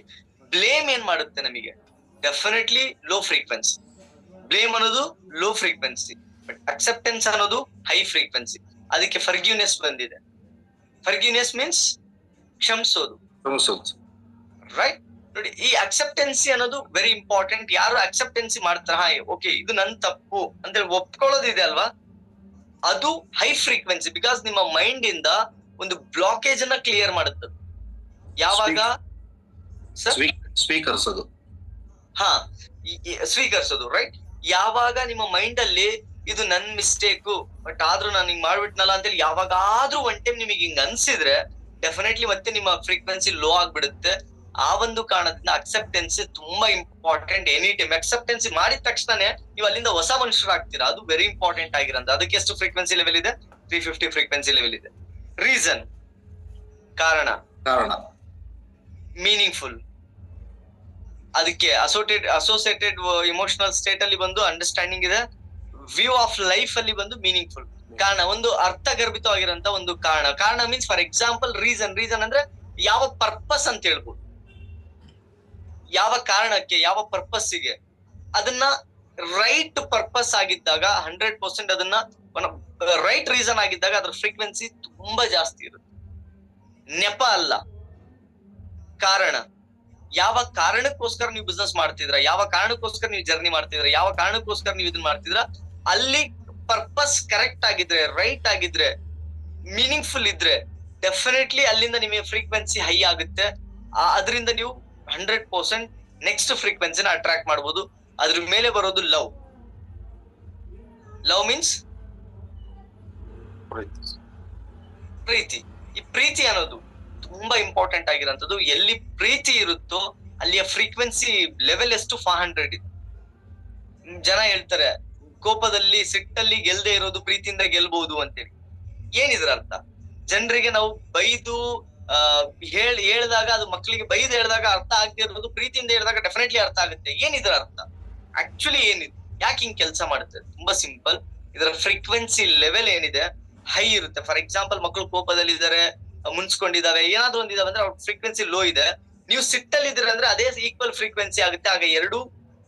blame ಏನ್ ಮಾಡುತ್ತೆ ನಮಗೆ? Definitely low frequency. ಬ್ಲೇಮ್ ಅನ್ನೋದು ಲೋ ಫ್ರೀಕ್ವೆನ್ಸಿ, ಬಟ್ ಅಕ್ಸೆಪ್ಟೆನ್ಸ್ ಅನ್ನೋದು ಹೈ ಫ್ರೀಕ್ವೆನ್ಸಿ. ಅದಕ್ಕೆ ಫರ್ಗ್ಯೂನೆಸ್ ಬಂದಿದೆ. ಫರ್ಗ್ಯೂನೆಸ್ ಮೀನ್ಸ್ ಕ್ಷಮಿಸೋದು, ರೈಟ್? ನೋಡಿ, ಈ ಅಕ್ಸೆಪ್ಟೆನ್ಸಿ ಅನ್ನೋದು ವೆರಿ ಇಂಪಾರ್ಟೆಂಟ್. ಯಾರು ಅಕ್ಸೆಪ್ಟೆನ್ಸಿ ಮಾಡ್ತಾರ, ಓಕೆ ಇದು ನನ್ ತಪ್ಪು ಅಂತ ಒಪ್ಕೊಳ್ಳೋದಿದೆ ಅಲ್ವಾ, ಅದು ಹೈ ಫ್ರೀಕ್ವೆನ್ಸಿ. ಬಿಕಾಸ್ ನಿಮ್ಮ ಮೈಂಡ್ ಇಂದ ಒಂದು ಬ್ಲಾಕೇಜ್ ಅನ್ನ ಕ್ಲಿಯರ್ ಮಾಡುತ್ತೆ. ಯಾವಾಗ ಸ್ವೀಕರಿಸೋದು, ಸ್ವೀಕರಿಸೋದು, ರೈಟ್? ಯಾವಾಗ ನಿಮ್ಮ ಮೈಂಡ್ ಅಲ್ಲಿ ಇದು ನನ್ ಮಿಸ್ಟೇಕು, ಬಟ್ ಆದ್ರೂ ನಾನು ಹಿಂಗ್ ಮಾಡ್ಬಿಟ್ನಲ್ಲ ಅಂತೇಳಿ ಯಾವಾಗಾದ್ರೂ ಒನ್ ಟೈಮ್ ನಿಮಗೆ ಹಿಂಗ್ ಅನ್ಸಿದ್ರೆ ಡೆಫಿನೆಟ್ಲಿ ಮತ್ತೆ ನಿಮ್ಮ ಫ್ರೀಕ್ವೆನ್ಸಿ ಲೋ ಆಗ್ಬಿಡುತ್ತೆ. ಆ ಒಂದು ಕಾರಣದಿಂದ ಅಕ್ಸೆಪ್ಟೆನ್ಸಿ ತುಂಬಾ ಇಂಪಾರ್ಟೆಂಟ್. ಎನಿ ಟೈಮ್ ಅಕ್ಸೆಪ್ಟೆನ್ಸಿ ಮಾಡಿದ ತಕ್ಷಣನೇ ನೀವು ಅಲ್ಲಿಂದ ಹೊಸ ಮನುಷ್ಯರಾಗ್ತೀರಾ. ಅದು ವೆರಿ ಇಂಪಾರ್ಟೆಂಟ್ ಆಗಿರೋದು. ಅದಕ್ಕೆ ಎಷ್ಟು ಫ್ರೀಕ್ವೆನ್ಸಿ ಲೆವೆಲ್ ಇದೆ? 350 ಫ್ರೀಕ್ವೆನ್ಸಿ ಲೆವೆಲ್ ಇದೆ. ರೀಸನ್, ಕಾರಣ, ಮೀನಿಂಗ್ಫುಲ್. ಅದಕ್ಕೆ ಅಸೋಸಿಯೇಟೆಡ್ ಎಮೋಷನಲ್ ಸ್ಟೇಟ್ ಅಲ್ಲಿ ಬಂದು ಅಂಡರ್ಸ್ಟ್ಯಾಂಡಿಂಗ್ ಇದೆ. ವ್ಯೂ ಆಫ್ ಲೈಫ್ ಅಲ್ಲಿ ಬಂದು ಮೀನಿಂಗ್ಫುಲ್. ಕಾರಣ, ಒಂದು ಅರ್ಥಗರ್ಭಿತವಾಗಿರಂತ ಒಂದು ಕಾರಣ ಮೀನ್ಸ್ ಫಾರ್ ಎಕ್ಸಾಂಪಲ್ ರೀಸನ್ ಅಂದ್ರೆ ಯಾವ ಪರ್ಪಸ್ ಅಂತ ಹೇಳ್ಬೋದು. ಯಾವ ಕಾರಣಕ್ಕೆ, ಯಾವ ಪರ್ಪಸ್ಸಿಗೆ, ಅದನ್ನ ರೈಟ್ ಪರ್ಪಸ್ ಆಗಿದ್ದಾಗ 100% ಅದನ್ನ ರೈಟ್ ರೀಸನ್ ಆಗಿದ್ದಾಗ ಅದ್ರ ಫ್ರೀಕ್ವೆನ್ಸಿ ತುಂಬಾ ಜಾಸ್ತಿ ಇರುತ್ತೆ. ನೆಪ ಅಲ್ಲ, ಕಾರಣ. ಯಾವ ಕಾರಣಕ್ಕೋಸ್ಕರ ನೀವು ಬಿಸ್ನೆಸ್ ಮಾಡ್ತಿದ್ರ, ಯಾವ ಕಾರಣಕ್ಕೋಸ್ಕರ ನೀವು ಜರ್ನಿ ಮಾಡ್ತಿದ್ರ, ಯಾವ ಕಾರಣಕ್ಕೋಸ್ಕರ ನೀವು ಇದನ್ನ ಮಾಡ್ತಿದ್ರ, ಅಲ್ಲಿ ಪರ್ಪಸ್ ಕರೆಕ್ಟ್ ಆಗಿದ್ರೆ, ರೈಟ್ ಆಗಿದ್ರೆ, ಮೀನಿಂಗ್ಫುಲ್ ಇದ್ರೆ ಡೆಫಿನೆಟ್ಲಿ ಅಲ್ಲಿಂದ ನಿಮಗೆ ಫ್ರೀಕ್ವೆನ್ಸಿ ಹೈ ಆಗುತ್ತೆ. ಅದರಿಂದ ನೀವು 100% ನೆಕ್ಸ್ಟ್ ಫ್ರೀಕ್ವೆನ್ಸಿನ ಅಟ್ರಾಕ್ಟ್ ಮಾಡಬಹುದು. ಅದ್ರ ಮೇಲೆ ಬರೋದು ಲವ್. ಲವ್ ಮೀನ್ಸ್ ಪ್ರೀತಿ. ಈ ಪ್ರೀತಿ ಅನ್ನೋದು ತುಂಬಾ ಇಂಪಾರ್ಟೆಂಟ್ ಆಗಿರೋಂಥದ್ದು. ಎಲ್ಲಿ ಪ್ರೀತಿ ಇರುತ್ತೋ ಅಲ್ಲಿಯ ಫ್ರೀಕ್ವೆನ್ಸಿ ಲೆವೆಲ್ ಎಷ್ಟು? 400 ಇದೆ. ಜನ ಹೇಳ್ತಾರೆ ಕೋಪದಲ್ಲಿ, ಸಿಟ್ಟಲ್ಲಿ ಗೆಲ್ದೆ ಇರೋದು ಪ್ರೀತಿಯಿಂದ ಗೆಲ್ಬಹುದು ಅಂತೇಳಿ. ಏನಿದ್ರ ಅರ್ಥ? ಜನರಿಗೆ ನಾವು ಬೈದು ಹೇಳ್ದಾಗ, ಅದು ಮಕ್ಕಳಿಗೆ ಬೈದು ಹೇಳಿದಾಗ ಅರ್ಥ ಆಗದೆ ಇರೋದು ಪ್ರೀತಿಯಿಂದ ಹೇಳಿದಾಗ ಡೆಫಿನೆಟ್ಲಿ ಅರ್ಥ ಆಗುತ್ತೆ. ಏನಿದ್ರ ಅರ್ಥ? ಆಕ್ಚುಲಿ ಏನಿದೆ, ಯಾಕೆ ಹಿಂಗ್ ಕೆಲಸ ಮಾಡುತ್ತೆ? ತುಂಬಾ ಸಿಂಪಲ್. ಇದರ ಫ್ರೀಕ್ವೆನ್ಸಿ ಲೆವೆಲ್ ಏನಿದೆ ಹೈ ಇರುತ್ತೆ. ಫಾರ್ ಎಕ್ಸಾಂಪಲ್ ಮಕ್ಕಳು ಕೋಪದಲ್ಲಿದ್ದಾರೆ, ಮುನ್ಸ್ಕೊಂಡಿದ್ದಾವೆ, ಏನಾದ್ರು ಒಂದಿದಾವೆ ಅಂದ್ರೆ ಅವ್ರ ಫ್ರೀಕ್ವೆನ್ಸಿ ಲೋ ಇದೆ. ನೀವು ಸಿಟ್ಟಲ್ಲಿ ಇದ್ದೀರ ಅಂದ್ರೆ ಅದೇ ಈಕ್ವಲ್ ಫ್ರೀಕ್ವೆನ್ಸಿ ಆಗುತ್ತೆ. ಆಗ ಎರಡು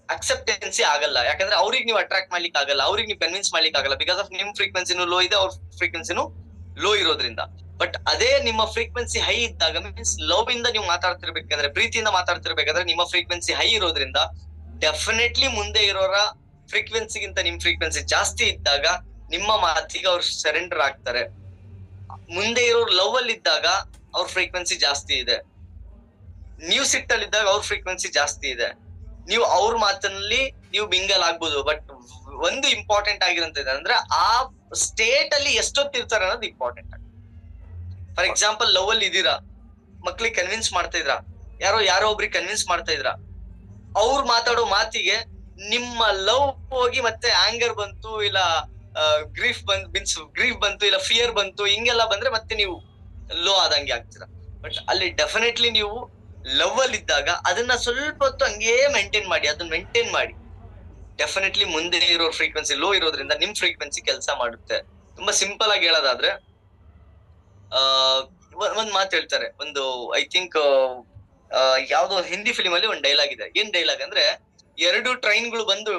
ಅಕ್ಸೆಪ್ಟೆನ್ಸಿ ಆಗಲ್ಲ. ಯಾಕಂದ್ರೆ ಅವ್ರಿಗೆ ನೀವು ಅಟ್ರಾಕ್ಟ್ ಮಾಡ್ಲಿಕ್ಕೆ ಆಗಲ್ಲ, ಅವ್ರಿಗೆ ನೀವು ಕನ್ವಿನ್ಸ್ ಮಾಡ್ಲಿಕ್ಕೆ ಆಗಲ್ಲ. ಬಿಕಾಸ್ ಆಫ್ ನಿಮ್ ಫ್ರೀಕ್ವೆನ್ಸಿನೂ ಲೋ ಇದೆ, ಅವ್ರ ಫ್ರೀಕ್ವೆನ್ಸಿನೂ ಲೋ ಇರೋದ್ರಿಂದ. ಬಟ್ ಅದೇ ನಿಮ್ಮ ಫ್ರೀಕ್ವೆನ್ಸಿ ಹೈ ಇದ್ದಾಗ, ಮೀನ್ಸ್ ಲವ್ ಇಂದ ನೀವು ಮಾತಾಡ್ತಿರ್ಬೇಕಂದ್ರೆ, ಪ್ರೀತಿಯಿಂದ ಮಾತಾಡ್ತಿರ್ಬೇಕಾದ್ರೆ ನಿಮ್ಮ ಫ್ರೀಕ್ವೆನ್ಸಿ ಹೈ ಇರೋದ್ರಿಂದ ಡೆಫಿನೆಟ್ಲಿ ಮುಂದೆ ಇರೋರ ಫ್ರೀಕ್ವೆನ್ಸಿಗಿಂತ ನಿಮ್ ಫ್ರೀಕ್ವೆನ್ಸಿ ಜಾಸ್ತಿ ಇದ್ದಾಗ ನಿಮ್ಮ ಮಾತಿಗೆ ಅವ್ರು ಸರೆಂಡರ್ ಆಗ್ತಾರೆ. ಮುಂದೆ ಇರೋರು ಲವ್ ಅಲ್ಲಿ ಇದ್ದಾಗ ಅವ್ರ ಫ್ರೀಕ್ವೆನ್ಸಿ ಜಾಸ್ತಿ ಇದೆ, ನೀವು ಸಿಟ್ಟಲ್ಲಿ ಇದ್ದಾಗ ಅವ್ರ ಫ್ರೀಕ್ವೆನ್ಸಿ ಜಾಸ್ತಿ ಇದೆ. ನೀವು ಅವ್ರ ಮಾತಿನಲ್ಲಿ ನೀವು ಮಿಂಗಲ್ ಆಗ್ಬೋದು. ಬಟ್ ಒಂದು ಇಂಪಾರ್ಟೆಂಟ್ ಆಗಿರೋಂಥದ್ದು ಅಂದ್ರೆ ಆ ಸ್ಟೇಟ್ ಅಲ್ಲಿ ಎಷ್ಟೊತ್ತಿರ್ತಾರೆ ಅನ್ನೋದು ಇಂಪಾರ್ಟೆಂಟ್. ಫಾರ್ ಎಕ್ಸಾಂಪಲ್ ಲವ್ ಅಲ್ಲಿ ಇದೀರಾ, ಮಕ್ಳಿಗೆ ಕನ್ವಿನ್ಸ್ ಮಾಡ್ತಾ ಇದ್ರ, ಯಾರೋ ಒಬ್ರಿಗೆ ಕನ್ವಿನ್ಸ್ ಮಾಡ್ತಾ ಇದ್ರ, ಅವ್ರು ಮಾತಾಡೋ ಮಾತಿಗೆ ನಿಮ್ಮ ಲವ್ ಹೋಗಿ ಮತ್ತೆ ಆಂಗರ್ ಬಂತು, ಇಲ್ಲ ಗ್ರೀಫ್ ಬಂತು, ಇಲ್ಲ ಫಿಯರ್ ಬಂತು, ಹಿಂಗೆಲ್ಲ ಬಂದ್ರೆ ಮತ್ತೆ ನೀವು ಲೋ ಆದಂಗೆ ಆಗ್ತೀರಾ. ಬಟ್ ಅಲ್ಲಿ ಡೆಫಿನೆಟ್ಲಿ ನೀವು ಲವ್ ಅಲ್ಲಿ ಇದ್ದಾಗ ಅದನ್ನ ಸ್ವಲ್ಪ ಹೊತ್ತು ಹಂಗೇ ಮೇಂಟೈನ್ ಮಾಡಿ. ಅದನ್ನ ಮೇಂಟೈನ್ ಮಾಡಿ ಡೆಫಿನೆಟ್ಲಿ ಮುಂದೆ ಇರೋ ಫ್ರೀಕ್ವೆನ್ಸಿ ಲೋ ಇರೋದ್ರಿಂದ ನಿಮ್ ಫ್ರೀಕ್ವೆನ್ಸಿ ಕೆಲಸ ಮಾಡುತ್ತೆ. ತುಂಬಾ ಸಿಂಪಲ್ ಆಗಿ ಹೇಳೋದಾದ್ರೆ, ಒಂದ್ ಮಾತು ಹೇಳ್ತಾರೆ, ಒಂದು ಐ ಥಿಂಕ್ ಯಾವ್ದೋ ಹಿಂದಿ ಫಿಲಿಮ್ ಅಲ್ಲಿ ಒಂದ್ ಡೈಲಾಗ್ ಇದೆ. ಏನ್ ಡೈಲಾಗ್ ಅಂದ್ರೆ, 2 ಟ್ರೈನ್ಗಳು ಬಂದು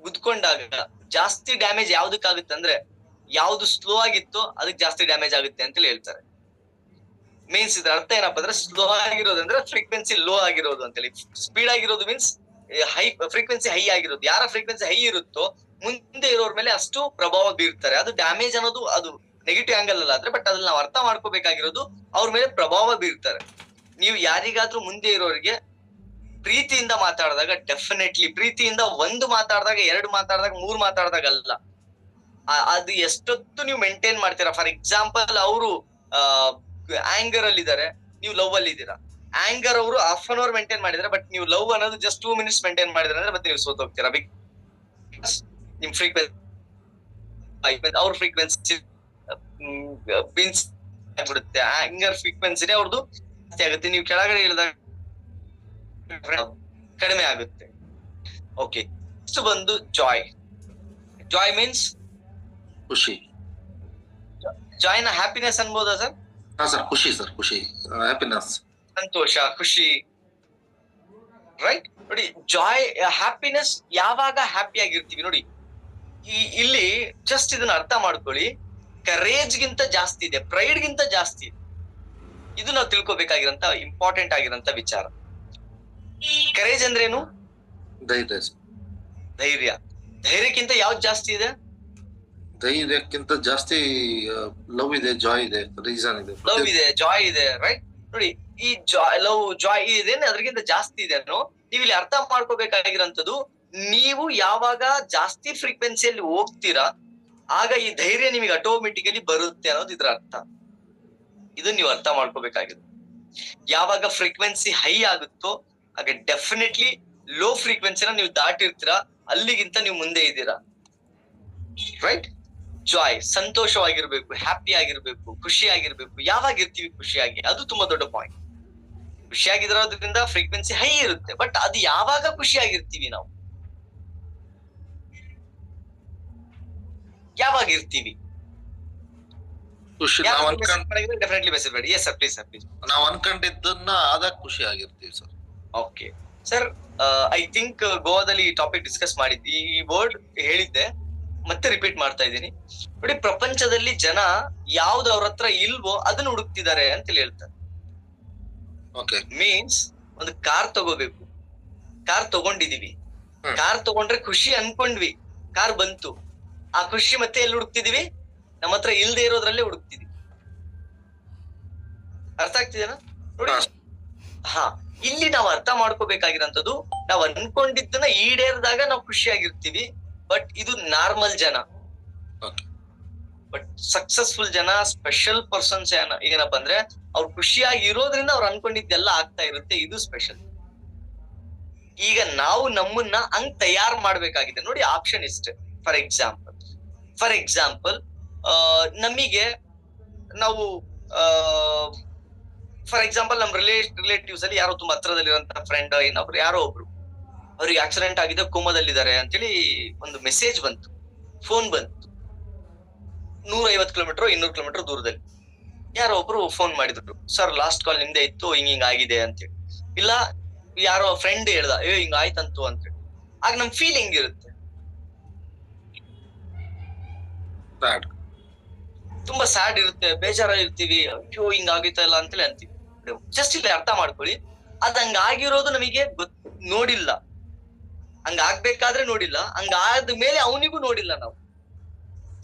ಗುದ್ಕೊಂಡಾಗ ಜಾಸ್ತಿ ಡ್ಯಾಮೇಜ್ ಯಾವ್ದಕ್ಕಾಗುತ್ತೆ ಅಂದ್ರೆ, ಯಾವ್ದು ಸ್ಲೋ ಆಗಿತ್ತೋ ಅದಕ್ಕೆ ಜಾಸ್ತಿ ಡ್ಯಾಮೇಜ್ ಆಗುತ್ತೆ ಅಂತ ಹೇಳ್ತಾರೆ. ಮೀನ್ಸ್ ಇದ್ರ ಅರ್ಥ ಏನಪ್ಪಾ ಅಂದ್ರೆ, ಸ್ಲೋ ಆಗಿರೋದಂದ್ರೆ ಫ್ರೀಕ್ವೆನ್ಸಿ ಲೋ ಆಗಿರೋದು ಅಂತೇಳಿ. ಸ್ಪೀಡ್ ಆಗಿರೋದು ಮೀನ್ಸ್ ಹೈ ಫ್ರೀಕ್ವೆನ್ಸಿ ಹೈ ಆಗಿರೋದು. ಯಾರ ಫ್ರೀಕ್ವೆನ್ಸಿ ಹೈ ಇರುತ್ತೋ ಮುಂದೆ ಇರೋರ್ ಮೇಲೆ ಅಷ್ಟು ಪ್ರಭಾವ ಬೀರ್ತಾರೆ. ಅದು ಡ್ಯಾಮೇಜ್ ಅನ್ನೋದು ಅದು ನೆಗೆಟಿವ್ ಆಂಗಲ್ ಅಲ್ಲ ಆದ್ರೆ, ಬಟ್ ಅದ್ರಲ್ಲಿ ನಾವು ಅರ್ಥ ಮಾಡ್ಕೋಬೇಕಾಗಿರೋದು ಅವ್ರ ಮೇಲೆ ಪ್ರಭಾವ ಬೀರ್ತಾರೆ. ನೀವು ಯಾರಿಗಾದ್ರೂ ಮುಂದೆ ಇರೋರಿಗೆ ಪ್ರೀತಿಯಿಂದ ಮಾತಾಡಿದಾಗ, ಡೆಫಿನೆಟ್ಲಿ ಪ್ರೀತಿಯಿಂದ 1 ಮಾತಾಡಿದಾಗ, 2 ಮಾತಾಡಿದಾಗ, 3 ಮಾತಾಡಿದಾಗ ಅಲ್ಲ, ಅದು ಎಷ್ಟೊತ್ತು ನೀವು ಮೇಂಟೈನ್ ಮಾಡ್ತೀರಾ. ಫಾರ್ ಎಕ್ಸಾಂಪಲ್ ಅವರು ಆಂಗರ್ ಅಲ್ಲಿ ಇದಾರೆ, ನೀವು ಲವ್ ಅಲ್ಲಿ ಇದ್ದೀರಾ. ಆಂಗರ್ ಅವರು ಹಾಫ್ ಅನ್ ಅವರ್ ಮೇಂಟೈನ್ ಮಾಡಿದ್ರೆ, ಬಟ್ ನೀವು ಲವ್ ಅನ್ನೋದು ಜಸ್ಟ್ 2 ಮಿನಿಟ್ಸ್ ಮೇಂಟೈನ್ ಮಾಡಿದ್ರೆ ಅಂದ್ರೆ ಮತ್ತೆ ನೀವು ಸೋತೋಗ್ತೀರಾ. ನಿಮ್ ಫ್ರೀಕ್ವೆನ್ಸಿ ಅವ್ರ ಫ್ರೀಕ್ವೆನ್ಸಿ ಆಗ್ಬಿಡುತ್ತೆ. ಆಂಗರ್ ಫ್ರೀಕ್ವೆನ್ಸಿನೇ ಅವ್ರದ್ದು ಜಾಸ್ತಿ ಆಗುತ್ತೆ, ನೀವು ಕೆಳಗಡೆ ಇಳಿದಾಗ ಕಡಿಮೆ ಆಗುತ್ತೆ. ಓಕೆ, ನೆಕ್ಸ್ಟ್ ಬಂದು ಜಾಯ್. ಜಾಯ್ ಮೀನ್ಸ್ ಖುಷಿ. ಜಾಯ್ನ ಹ್ಯಾಪಿನೆಸ್ ಅನ್ಬೋದಾ ಸರ್? ಹಾ ಸರ್, ಖುಷಿ ಸರ್, ಖುಷಿ, ಹ್ಯಾಪಿನೆಸ್, ಸಂತೋಷ, ಖುಷಿ, ರೈಟ್? ನೋಡಿ, ಜಾಯ್ ಹ್ಯಾಪಿನೆಸ್, ಯಾವಾಗ ಹ್ಯಾಪಿ ಆಗಿರ್ತೀವಿ ನೋಡಿ, ಇಲ್ಲಿ ಜಸ್ಟ್ ಇದನ್ನ ಅರ್ಥ ಮಾಡ್ಕೊಳ್ಳಿ. ಕರೇಜ್ ಗಿಂತ ಜಾಸ್ತಿ ಇದೆ, ಪ್ರೈಡ್ ಗಿಂತ ಜಾಸ್ತಿ ಇದೆ. ಇದು ನಾವು ತಿಳ್ಕೊಬೇಕಾಗಿರಂತ ಇಂಪಾರ್ಟೆಂಟ್ ಆಗಿರಂತ ವಿಚಾರ. ಕರೇಜ್ ಅಂದ್ರೇನು? ಧೈರ್ಯ. ಧೈರ್ಯ. ಧೈರ್ಯಕ್ಕಿಂತ ಯಾವ್ದು ಜಾಸ್ತಿ ಇದೆ? ಧೈರ್ಯಕ್ಕಿಂತ ಜಾಸ್ತಿ ಲವ್ ಇದೆ, ಜಾಯ್ ಇದೆ, ರೀಸನ್ ಇದೆ, ಲವ್ ಇದೆ, ಜಾಯ್ ಇದೆ, ರೈಟ್? ನೋಡಿ, ಈ ಲವ್ ಜಾಯ್ ಇದೆ ಅದ್ರಗಿಂತ ಜಾಸ್ತಿ ಇದೆ ಅನ್ನೋ ನೀವು ಇಲ್ಲಿ ಅರ್ಥ ಮಾಡ್ಕೋಬೇಕಾಗಿರೋಂಥದ್ದು. ನೀವು ಯಾವಾಗ ಜಾಸ್ತಿ ಫ್ರೀಕ್ವೆನ್ಸಿಯಲ್ಲಿ ಹೋಗ್ತೀರಾ ಆಗ ಈ ಧೈರ್ಯ ನಿಮಗೆ ಆಟೋಮೆಟಿಕಲಿ ಬರುತ್ತೆ ಅನ್ನೋದು ಇದ್ರ ಅರ್ಥ. ಇದು ನೀವು ಅರ್ಥ ಮಾಡ್ಕೋಬೇಕಾಗಿದೆ. ಯಾವಾಗ ಫ್ರೀಕ್ವೆನ್ಸಿ ಹೈ ಆಗುತ್ತೋ ಆಗ ಡೆಫಿನೆಟ್ಲಿ ಲೋ ಫ್ರೀಕ್ವೆನ್ಸಿನ ನೀವು ದಾಟಿರ್ತೀರಾ, ಅಲ್ಲಿಗಿಂತ ನೀವು ಮುಂದೆ ಇದ್ದೀರಾ, ರೈಟ್? ಜಾಯ್, ಸಂತೋಷವಾಗಿರ್ಬೇಕು, ಹ್ಯಾಪಿ ಆಗಿರ್ಬೇಕು, ಖುಷಿ ಆಗಿರ್ಬೇಕು. ಯಾವಾಗ ಇರ್ತೀವಿ ಖುಷಿಯಾಗಿ, ಅದು ತುಂಬಾ ದೊಡ್ಡ ಪಾಯಿಂಟ್. ಖುಷಿಯಾಗಿರೋದ್ರಿಂದ ಫ್ರೀಕ್ವೆನ್ಸಿ ಹೈ ಇರುತ್ತೆ, ಬಟ್ ಅದು ಯಾವಾಗ ಖುಷಿಯಾಗಿರ್ತೀವಿ ನಾವು, ಯಾವಾಗ ಇರ್ತೀವಿ? ಖುಷಿ ಡೆಫಿನೆಟ್ಲಿ ಮೆಸೇಜ್ ಮಾಡಿ. Yes sir, please sir, please. ನಾವು ಅನ್ಕೊಂಡಿದ್ದನ್ನ ಆದಾಗ ಖುಷಿ ಆಗಿರ್ತೀವಿ sir. Okay sir, I think ಗೋವಾದಲ್ಲಿ ಈ ಟಾಪಿಕ್ ಡಿಸ್ಕಸ್ ಮಾಡಿದ್ವಿ, ಈ ವರ್ಡ್ ಹೇಳಿದ್ದೆ, ಮತ್ತೆ ರಿಪೀಟ್ ಮಾಡ್ತಾ ಇದ್ದೀನಿ. ನೋಡಿ, ಪ್ರಪಂಚದಲ್ಲಿ ಜನ ಯಾವ್ದು ಅವ್ರ ಹತ್ರ ಇಲ್ವೋ ಅದನ್ನ ಹುಡುಕ್ತಿದ್ದಾರೆ ಅಂತ ಹೇಳ್ತಾರೆ. ಮೀನ್ಸ್ ಒಂದು ಕಾರ್ ತಗೋಬೇಕು, ಕಾರ್ ತಗೊಂಡಿದೀವಿ, ಕಾರ್ ತಗೊಂಡ್ರೆ ಖುಷಿ ಅನ್ಕೊಂಡ್ವಿ, ಕಾರ್ ಬಂತು, ಆ ಖುಷಿ ಮತ್ತೆ ಎಲ್ಲಿ ಹುಡುಕ್ತಿದೀವಿ? ನಮ್ಮ ಹತ್ರ ಇಲ್ದೇ ಇರೋದ್ರಲ್ಲೇ ಹುಡುಕ್ತಿದೀವಿ. ಅರ್ಥ ಆಗ್ತಿದೇನಾ? ನೋಡಿ, ಹಾ, ಇಲ್ಲಿ ನಾವು ಅರ್ಥ ಮಾಡ್ಕೋಬೇಕಾಗಿರೋಂಥದ್ದು, ನಾವು ಅನ್ಕೊಂಡಿದ್ದನ್ನ ಈಡೇರಿದಾಗ ನಾವು ಖುಷಿಯಾಗಿರ್ತೀವಿ. ಬಟ್ ಇದು ನಾರ್ಮಲ್ ಜನ. ಬಟ್ ಸಕ್ಸಸ್ಫುಲ್ ಜನ, ಸ್ಪೆಷಲ್ ಪರ್ಸನ್ಸ್ ಏನಪ್ಪಾ ಅಂದ್ರೆ, ಅವ್ರು ಖುಷಿಯಾಗಿ ಇರೋದ್ರಿಂದ ಅವ್ರು ಅನ್ಕೊಂಡಿದ್ದೆಲ್ಲ ಆಗ್ತಾ ಇರುತ್ತೆ. ಇದು ಸ್ಪೆಷಲ್. ಈಗ ನಾವು ನಮ್ಮನ್ನ ಹಂಗ್ ತಯಾರು ಮಾಡ್ಬೇಕಾಗಿದೆ. ನೋಡಿ, ಆಪ್ಷನ್ ಇಷ್ಟೇ. ಫಾರ್ ಎಕ್ಸಾಂಪಲ್ ನಮಗೆ ನಾವು ಫಾರ್ ಎಕ್ಸಾಂಪಲ್ ನಮ್ ರಿಲೇಟಿವ್ಸ್ ಅಲ್ಲಿ ಯಾರೋ ತುಂಬಾ ಹತ್ರದಲ್ಲಿರುವಂತ ಫ್ರೆಂಡ್ ಇನ್ನೊಬ್ರು ಯಾರೋ ಒಬ್ರು ಅವ್ರಿಗೆ ಆಕ್ಸಿಡೆಂಟ್ ಆಗಿದೆ, ಕೋಮಾದಲ್ಲಿದ್ದಾರೆ ಅಂತೇಳಿ ಒಂದು ಮೆಸೇಜ್ ಬಂತು, ಫೋನ್ ಬಂತು. 150 ಕಿಲೋಮೀಟರ್ 200 ಕಿಲೋಮೀಟರ್ ದೂರದಲ್ಲಿ ಯಾರೋ ಒಬ್ರು ಫೋನ್ ಮಾಡಿದ್ರು, ಸರ್ ಲಾಸ್ಟ್ ಕಾಲ್ ನಿಮ್ದೇ ಇತ್ತು, ಹಿಂಗ್ ಆಗಿದೆ ಅಂತೇಳಿ. ಇಲ್ಲ ಯಾರೋ ಫ್ರೆಂಡ್ ಹೇಳ್ದ, ಹಿಂಗ್ ಆಯ್ತಂತು ಅಂತೇಳಿ. ಆಗ ನಮ್ ಫೀಲಿಂಗ್ ಇರುತ್ತೆ, ತುಂಬಾ ಸ್ಯಾಡ್ ಇರುತ್ತೆ, ಬೇಜಾರಾಗಿರ್ತೀವಿ, ಅಯ್ಯೋ ಹಿಂಗ್ ಆಗಿತ್ತಲ್ಲ ಅಂತೇಳಿ ಅಂತೀವಿ. ಜಸ್ಟ್ ಇಲ್ಲಿ ಅರ್ಥ ಮಾಡ್ಕೊಳ್ಳಿ, ಅದ್ ಹಂಗಾಗಿರೋದು ನಮಗೆ ನೋಡಿಲ್ಲ, ಹಂಗ ಆಗ್ಬೇಕಾದ್ರೆ ನೋಡಿಲ್ಲ, ಹಂಗಾದ ಮೇಲೆ ಅವನಿಗೂ ನೋಡಿಲ್ಲ ನಾವು.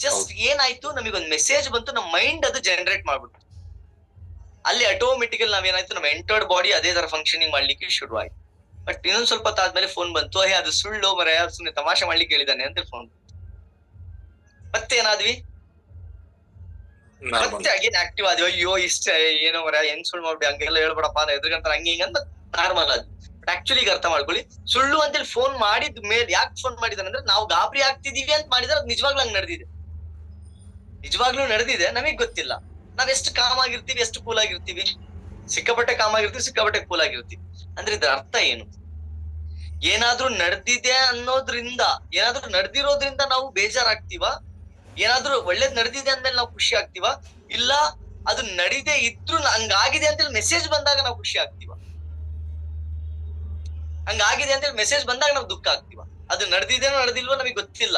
ಜಸ್ಟ್ ಏನಾಯ್ತು, ನಮಗೊಂದ್ ಮೆಸೇಜ್ ಬಂತು, ನಮ್ ಮೈಂಡ್ ಅದು ಜನರೇಟ್ ಮಾಡ್ಬಿಡ್ತು. ಅಲ್ಲಿ ಆಟೋಮೆಟಿಕಲ್ ನಾವೇನಾಯ್ತು, ನಮ್ಮ ಎಂಟರ್ಡ್ ಬಾಡಿ ಅದೇ ತರ ಫಂಕ್ಷನಿಂಗ್ ಮಾಡ್ಲಿಕ್ಕೆ ಶುರು ಆಯ್ತು. ಬಟ್ ಇನ್ನೊಂದ್ ಸ್ವಲ್ಪ ಆದ್ಮೇಲೆ ಫೋನ್ ಬಂತು, ಅದು ಸುಳ್ಳು ಮರೆ, ಸುಮ್ನೆ ತಮಾಷೆ ಮಾಡ್ಲಿಕ್ಕೆ ಹೇಳಿದಾನೆ ಅಂತ ಫೋನ್. ಮತ್ತೆ ಏನಾದ್ವಿ, ಮತ್ತೆ ಅಗೇನ್ ಆಕ್ಟಿವ್ ಆದ್ವಿ. ಅಯ್ಯೋ ಇಷ್ಟ ಏನೋ ಮರ ಹೆಂಗ್ ಸುಳ್ಳು ಮಾಡ್ಬಿಡಿ, ಹಂಗೆಲ್ಲ ಹೇಳ್ಬೇಡಪ್ಪ ಎದುರ್ಗಂತಾರೆ, ಹಂಗೆ ಹಿಂಗಂತ ನಾರ್ಮಲ್ ಆದ್. ಬಟ್ ಆಕ್ಚುಲಿ ಈಗ ಅರ್ಥ ಮಾಡ್ಕೊಳ್ಳಿ, ಸುಳ್ಳು ಅಂತೇಳಿ ಫೋನ್ ಮಾಡಿದ ಮೇಲೆ ಯಾಕೆ ಫೋನ್ ಮಾಡಿದಾನೆ ಅಂದ್ರೆ, ನಾವು ಗಾಬರಿ ಆಗ್ತಿದೀವಿ ಅಂತ ಮಾಡಿದ್ರೆ ಅದು ನಿಜವಾಗ್ಲೂ ಹಂಗ್ ನಡೆದಿದೆ, ನಿಜವಾಗ್ಲೂ ನಡೆದಿದೆ, ನಮಗ್ ಗೊತ್ತಿಲ್ಲ. ನಾವ್ ಎಷ್ಟು ಕಾಮ್ ಆಗಿರ್ತೀವಿ, ಎಷ್ಟು ಕೂಲ್ ಆಗಿರ್ತೀವಿ, ಸಿಕ್ಕಾಪಟ್ಟೆ ಕಾಮ್ ಆಗಿರ್ತೀವಿ, ಸಿಕ್ಕಾಪಟ್ಟೆ ಕೂಲ್ ಆಗಿರ್ತೀವಿ. ಅಂದ್ರೆ ಇದ್ರ ಅರ್ಥ ಏನು, ಏನಾದ್ರೂ ನಡೆದಿದೆ ಅನ್ನೋದ್ರಿಂದ, ಏನಾದ್ರೂ ನಡೆದಿರೋದ್ರಿಂದ ನಾವು ಬೇಜಾರಾಗ್ತೀವ, ಏನಾದ್ರೂ ಒಳ್ಳೇದ್ ನಡೆದಿದೆ ಅಂದ್ಮೇಲೆ ನಾವು ಖುಷಿ ಆಗ್ತೀವ, ಇಲ್ಲ ಅದು ನಡೀದೇ ಇದ್ರು ಹಂಗಾಗಿದೆ ಅಂತೇಳಿ ಮೆಸೇಜ್ ಬಂದಾಗ ನಾವು ಖುಷಿ ಆಗ್ತೀವ, ಹಂಗಾಗಿದೆ ಅಂತೇಳಿ ಮೆಸೇಜ್ ಬಂದಾಗ ನಾವು ದುಃಖ ಆಗ್ತೀವ. ಅದು ನಡೆದಿದೇನೋ ನಡೆದಿಲ್ವೋ ನಮಗೆ ಗೊತ್ತಿಲ್ಲ,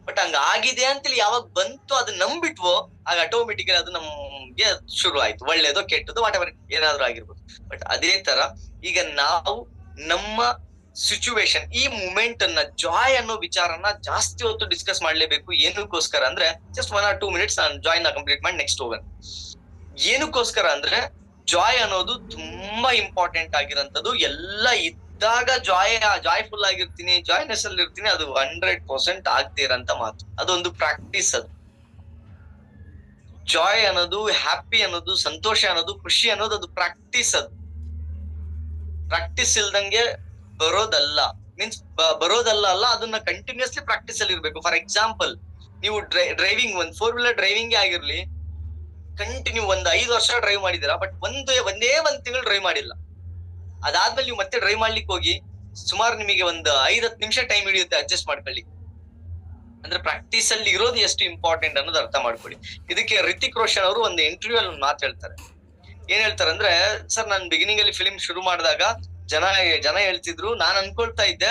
ಬಟ್ ಹಂಗಾಗಿದೆ ಅಂತೇಳಿ ಯಾವಾಗ ಬಂತು ಅದು ನಂಬಿಟ್ವೋ ಆಗ ಆಟೋಮೆಟಿಕಲಿ ಅದು ನಮ್ಗೆ ಶುರು ಆಯ್ತು, ಒಳ್ಳೇದೋ ಕೆಟ್ಟದೋ ವಾಟೆವರ್ ಏನಾದ್ರೂ ಆಗಿರ್ಬೋದು. ಬಟ್ ಅದೇ ತರ ಈಗ ನಾವು ನಮ್ಮ ಸಿಚುವೇಶನ್, ಈ ಮೂಮೆಂಟ್ ಅನ್ನ, ಜಾಯ್ ಅನ್ನೋ ವಿಚಾರನ ಜಾಸ್ತಿ ಹೊತ್ತು ಡಿಸ್ಕಸ್ ಮಾಡ್ಲೇಬೇಕು. ಏನಕ್ಕೋಸ್ಕರ ಅಂದ್ರೆ, ಜಸ್ಟ್ 1 or 2 minutes ನಾನು ಜಾಯ್ ನ ಕಂಪ್ಲೀಟ್ ಮಾಡಿ ನೆಕ್ಸ್ಟ್ ಹೋಗೋಣ. ಏನಕ್ಕೋಸ್ಕರ ಅಂದ್ರೆ, ಜಾಯ್ ಅನ್ನೋದು ತುಂಬಾ ಇಂಪಾರ್ಟೆಂಟ್ ಆಗಿರೋಂಥದ್ದು. ಎಲ್ಲ ಇದ್ದಾಗ ಜಾಯ್ಫುಲ್ ಆಗಿರ್ತೀನಿ, ಜಾಯ್ನೆಸ್ ಅಲ್ಲಿ ಇರ್ತೀನಿ, ಅದು 100% ಆಗದೆ ಇರೋಂತ ಮಾತು. ಅದೊಂದು ಪ್ರಾಕ್ಟೀಸ್. ಅದು ಜಾಯ್ ಅನ್ನೋದು, ಹ್ಯಾಪಿ ಅನ್ನೋದು, ಸಂತೋಷ ಅನ್ನೋದು, ಖುಷಿ ಅನ್ನೋದು, ಅದು ಪ್ರಾಕ್ಟೀಸ್. ಅದು ಪ್ರಾಕ್ಟೀಸ್ ಇಲ್ದಂಗೆ ಬರೋದಲ್ಲ. ಮೀನ್ಸ್ ಬರೋದಲ್ಲ ಅಲ್ಲ, ಅದನ್ನ ಕಂಟಿನ್ಯೂಸ್ಲಿ ಪ್ರಾಕ್ಟೀಸ್ ಅಲ್ಲಿ ಇರ್ಬೇಕು. ಫಾರ್ ಎಕ್ಸಾಂಪಲ್, ನೀವು ಡ್ರೈವಿಂಗ್, ಒಂದ್ 4-wheeler ಡ್ರೈವಿಂಗ್ ಆಗಿರ್ಲಿ, ಕಂಟಿನ್ಯೂ 5 ವರ್ಷ ಡ್ರೈವ್ ಮಾಡಿದಿರಾ, ಬಟ್ ಒಂದೇ 1 ತಿಂಗಳು ಡ್ರೈವ್ ಮಾಡಿಲ್ಲ. ಅದಾದ್ಮೇಲೆ ನೀವು ಮತ್ತೆ ಡ್ರೈವ್ ಮಾಡ್ಲಿಕ್ಕೆ ಹೋಗಿ ಸುಮಾರು ನಿಮಗೆ 5-10 ನಿಮಿಷ ಟೈಮ್ ಹಿಡಿಯುತ್ತೆ ಅಡ್ಜಸ್ಟ್ ಮಾಡ್ಕೊಳ್ಳಿ. ಅಂದ್ರೆ ಪ್ರಾಕ್ಟೀಸ್ ಅಲ್ಲಿ ಇರೋದು ಎಷ್ಟು ಇಂಪಾರ್ಟೆಂಟ್ ಅನ್ನೋದು ಅರ್ಥ ಮಾಡ್ಕೊಳ್ಳಿ. ಇದಕ್ಕೆ ರಿತಿಕ್ ರೋಷನ್ ಅವರು ಒಂದು ಇಂಟರ್ವ್ಯೂ ಅಲ್ಲಿ ಒಂದು ಮಾತು ಹೇಳ್ತಾರೆ. ಏನ್ ಹೇಳ್ತಾರೆ ಅಂದ್ರೆ, ಸರ್ ನಾನು ಬಿಗಿನಿಂಗ್ ಅಲ್ಲಿ ಫಿಲ್ಮ್ ಶುರು ಮಾಡಿದಾಗ ಜನ ಹೇಳ್ತಿದ್ರು, ನಾನ್ ಅನ್ಕೊಳ್ತಾ ಇದ್ದೆ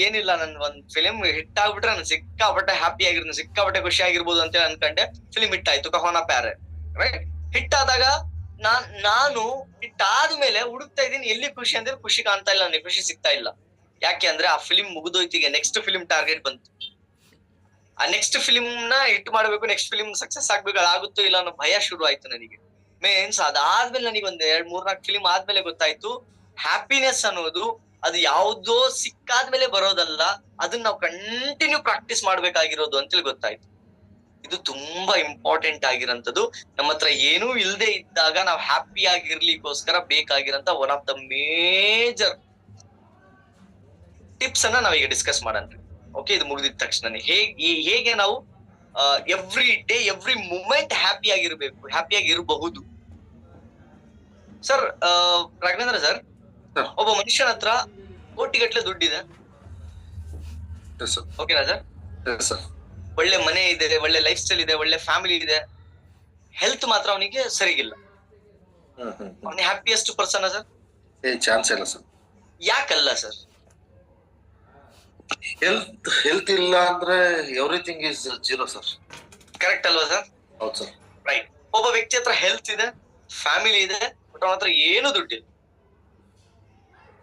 ಏನಿಲ್ಲ, ನನ್ ಒಂದ್ ಫಿಲಿಂ ಹಿಟ್ ಆಗ್ಬಿಟ್ರೆ ನಾನು ಸಿಕ್ಕಾಪಟ್ಟೆ ಹ್ಯಾಪಿ ಆಗಿರ್ತೀನಿ, ಸಿಕ್ಕಾಪಟ್ಟೆ ಖುಷಿ ಆಗಿರ್ಬೋದು ಅಂತ ಅನ್ಕೊಂಡೆ. ಫಿಲಿಂ ಹಿಟ್ ಆಯ್ತು, ಕಹೋನಾ ಪ್ಯಾರೆ, ರೈಟ್? ಹಿಟ್ ಆದಾಗ ನಾನು ಹಿಟ್ ಆದ್ಮೇಲೆ ಹುಡುಕ್ತಾ ಇದ್ದೀನಿ ಎಲ್ಲಿ ಖುಷಿ ಅಂದ್ರೆ, ಖುಷಿ ಕಾಣ್ತಾ ಇಲ್ಲ ನನಗೆ, ಖುಷಿ ಸಿಗ್ತಾ ಇಲ್ಲ. ಯಾಕೆ ಅಂದ್ರೆ ಆ ಫಿಲಿಂ ಮುಗಿದೋಯ್ತು, ಈಗ ನೆಕ್ಸ್ಟ್ ಫಿಲಿಂ ಟಾರ್ಗೆಟ್ ಬಂತು. ಆ ನೆಕ್ಸ್ಟ್ ಫಿಲಿಂ ನ ಹಿಟ್ ಮಾಡ್ಬೇಕು, ನೆಕ್ಸ್ಟ್ ಫಿಲಿಂ ಸಕ್ಸಸ್ ಆಗ್ಬೇಕು, ಅದಾಗುತ್ತೋ ಇಲ್ಲ ಅನ್ನೋ ಭಯ ಶುರು ಆಯ್ತು ನನಗೆ. ಮೀನ್ಸ್ ಅದಾದ್ಮೇಲೆ ನನಗೆ 2-3-4 ಫಿಲಿಂ ಆದ್ಮೇಲೆ ಗೊತ್ತಾಯ್ತು, ಹ್ಯಾಪಿನೆಸ್ ಅನ್ನೋದು ಅದು ಯಾವ್ದೋ ಸಿಕ್ಕಾದ್ಮೇಲೆ ಬರೋದಲ್ಲ, ಅದನ್ನ ನಾವು ಕಂಟಿನ್ಯೂ ಪ್ರಾಕ್ಟೀಸ್ ಮಾಡ್ಬೇಕಾಗಿರೋದು ಅಂತೇಳಿ ಗೊತ್ತಾಯ್ತು. ಇದು ತುಂಬಾ ಇಂಪಾರ್ಟೆಂಟ್ ಆಗಿರೋಂಥದ್ದು. ನಮ್ಮ ಹತ್ರ ಏನೂ ಇಲ್ಲದೆ ಇದ್ದಾಗ ನಾವು ಹ್ಯಾಪಿ ಆಗಿರ್ಲಿಕ್ಕೋಸ್ಕರ ಬೇಕಾಗಿರೋಂತ one of the major tips ಅನ್ನ ನಾವೀಗ ಡಿಸ್ಕಸ್ ಮಾಡೋಣ. ಓಕೆ, ಇದು ಮುಗಿದಿದ ತಕ್ಷಣ ಹೇಗೆ ನಾವು ಎವ್ರಿ ಡೇ ಎವ್ರಿ ಮೂಮೆಂಟ್ ಹ್ಯಾಪಿಯಾಗಿ ಇರಬಹುದು. ಸರ್, ರಾಘವೇಂದ್ರ ಸರ್, ಒಬ್ಬ ಮನುಷ್ಯನ ಹತ್ರ ಕೋಟಿಗಟ್ಲೆ ದುಡ್ಡಿದೆ, ಓಕೆನಾ ಸರ್? ಒಳ್ಳೆ ಮನೆ ಇದೆ, ಒಳ್ಳೆ ಲೈಫ್ ಸ್ಟೈಲ್ ಇದೆ, ಒಳ್ಳೆ ಫ್ಯಾಮಿಲಿ ಇದೆ, ಹೆಲ್ತ್ ಮಾತ್ರ ಅವನಿಗೆ ಸರಿಗಿಲ್ಲ. ಅವನ ಹ್ಯಾಪಿಯೆಸ್ಟ್ ಪರ್ಸನ್ ಸರ್? ಚಾನ್ಸ್ ಇಲ್ಲ ಸರ್. ಯಾಕಲ್ಲ ಸರ್? ಹೆಲ್ತ್ ಇಲ್ಲ ಅಂದ್ರೆ everything is zero sir. Correct ಅಲ್ವಾ ಸರ್? ಹೌದು ಸರ್. ರೈಟ್. ಒಬ್ಬ ವ್ಯಕ್ತಿ ಹತ್ರ ಹೆಲ್ತ್ ಇದೆ, ಫ್ಯಾಮಿಲಿ ಇದೆ, ಬಟ್ ಅವನ ಹತ್ರ ಏನು ದುಡ್ಡಿಲ್ಲ.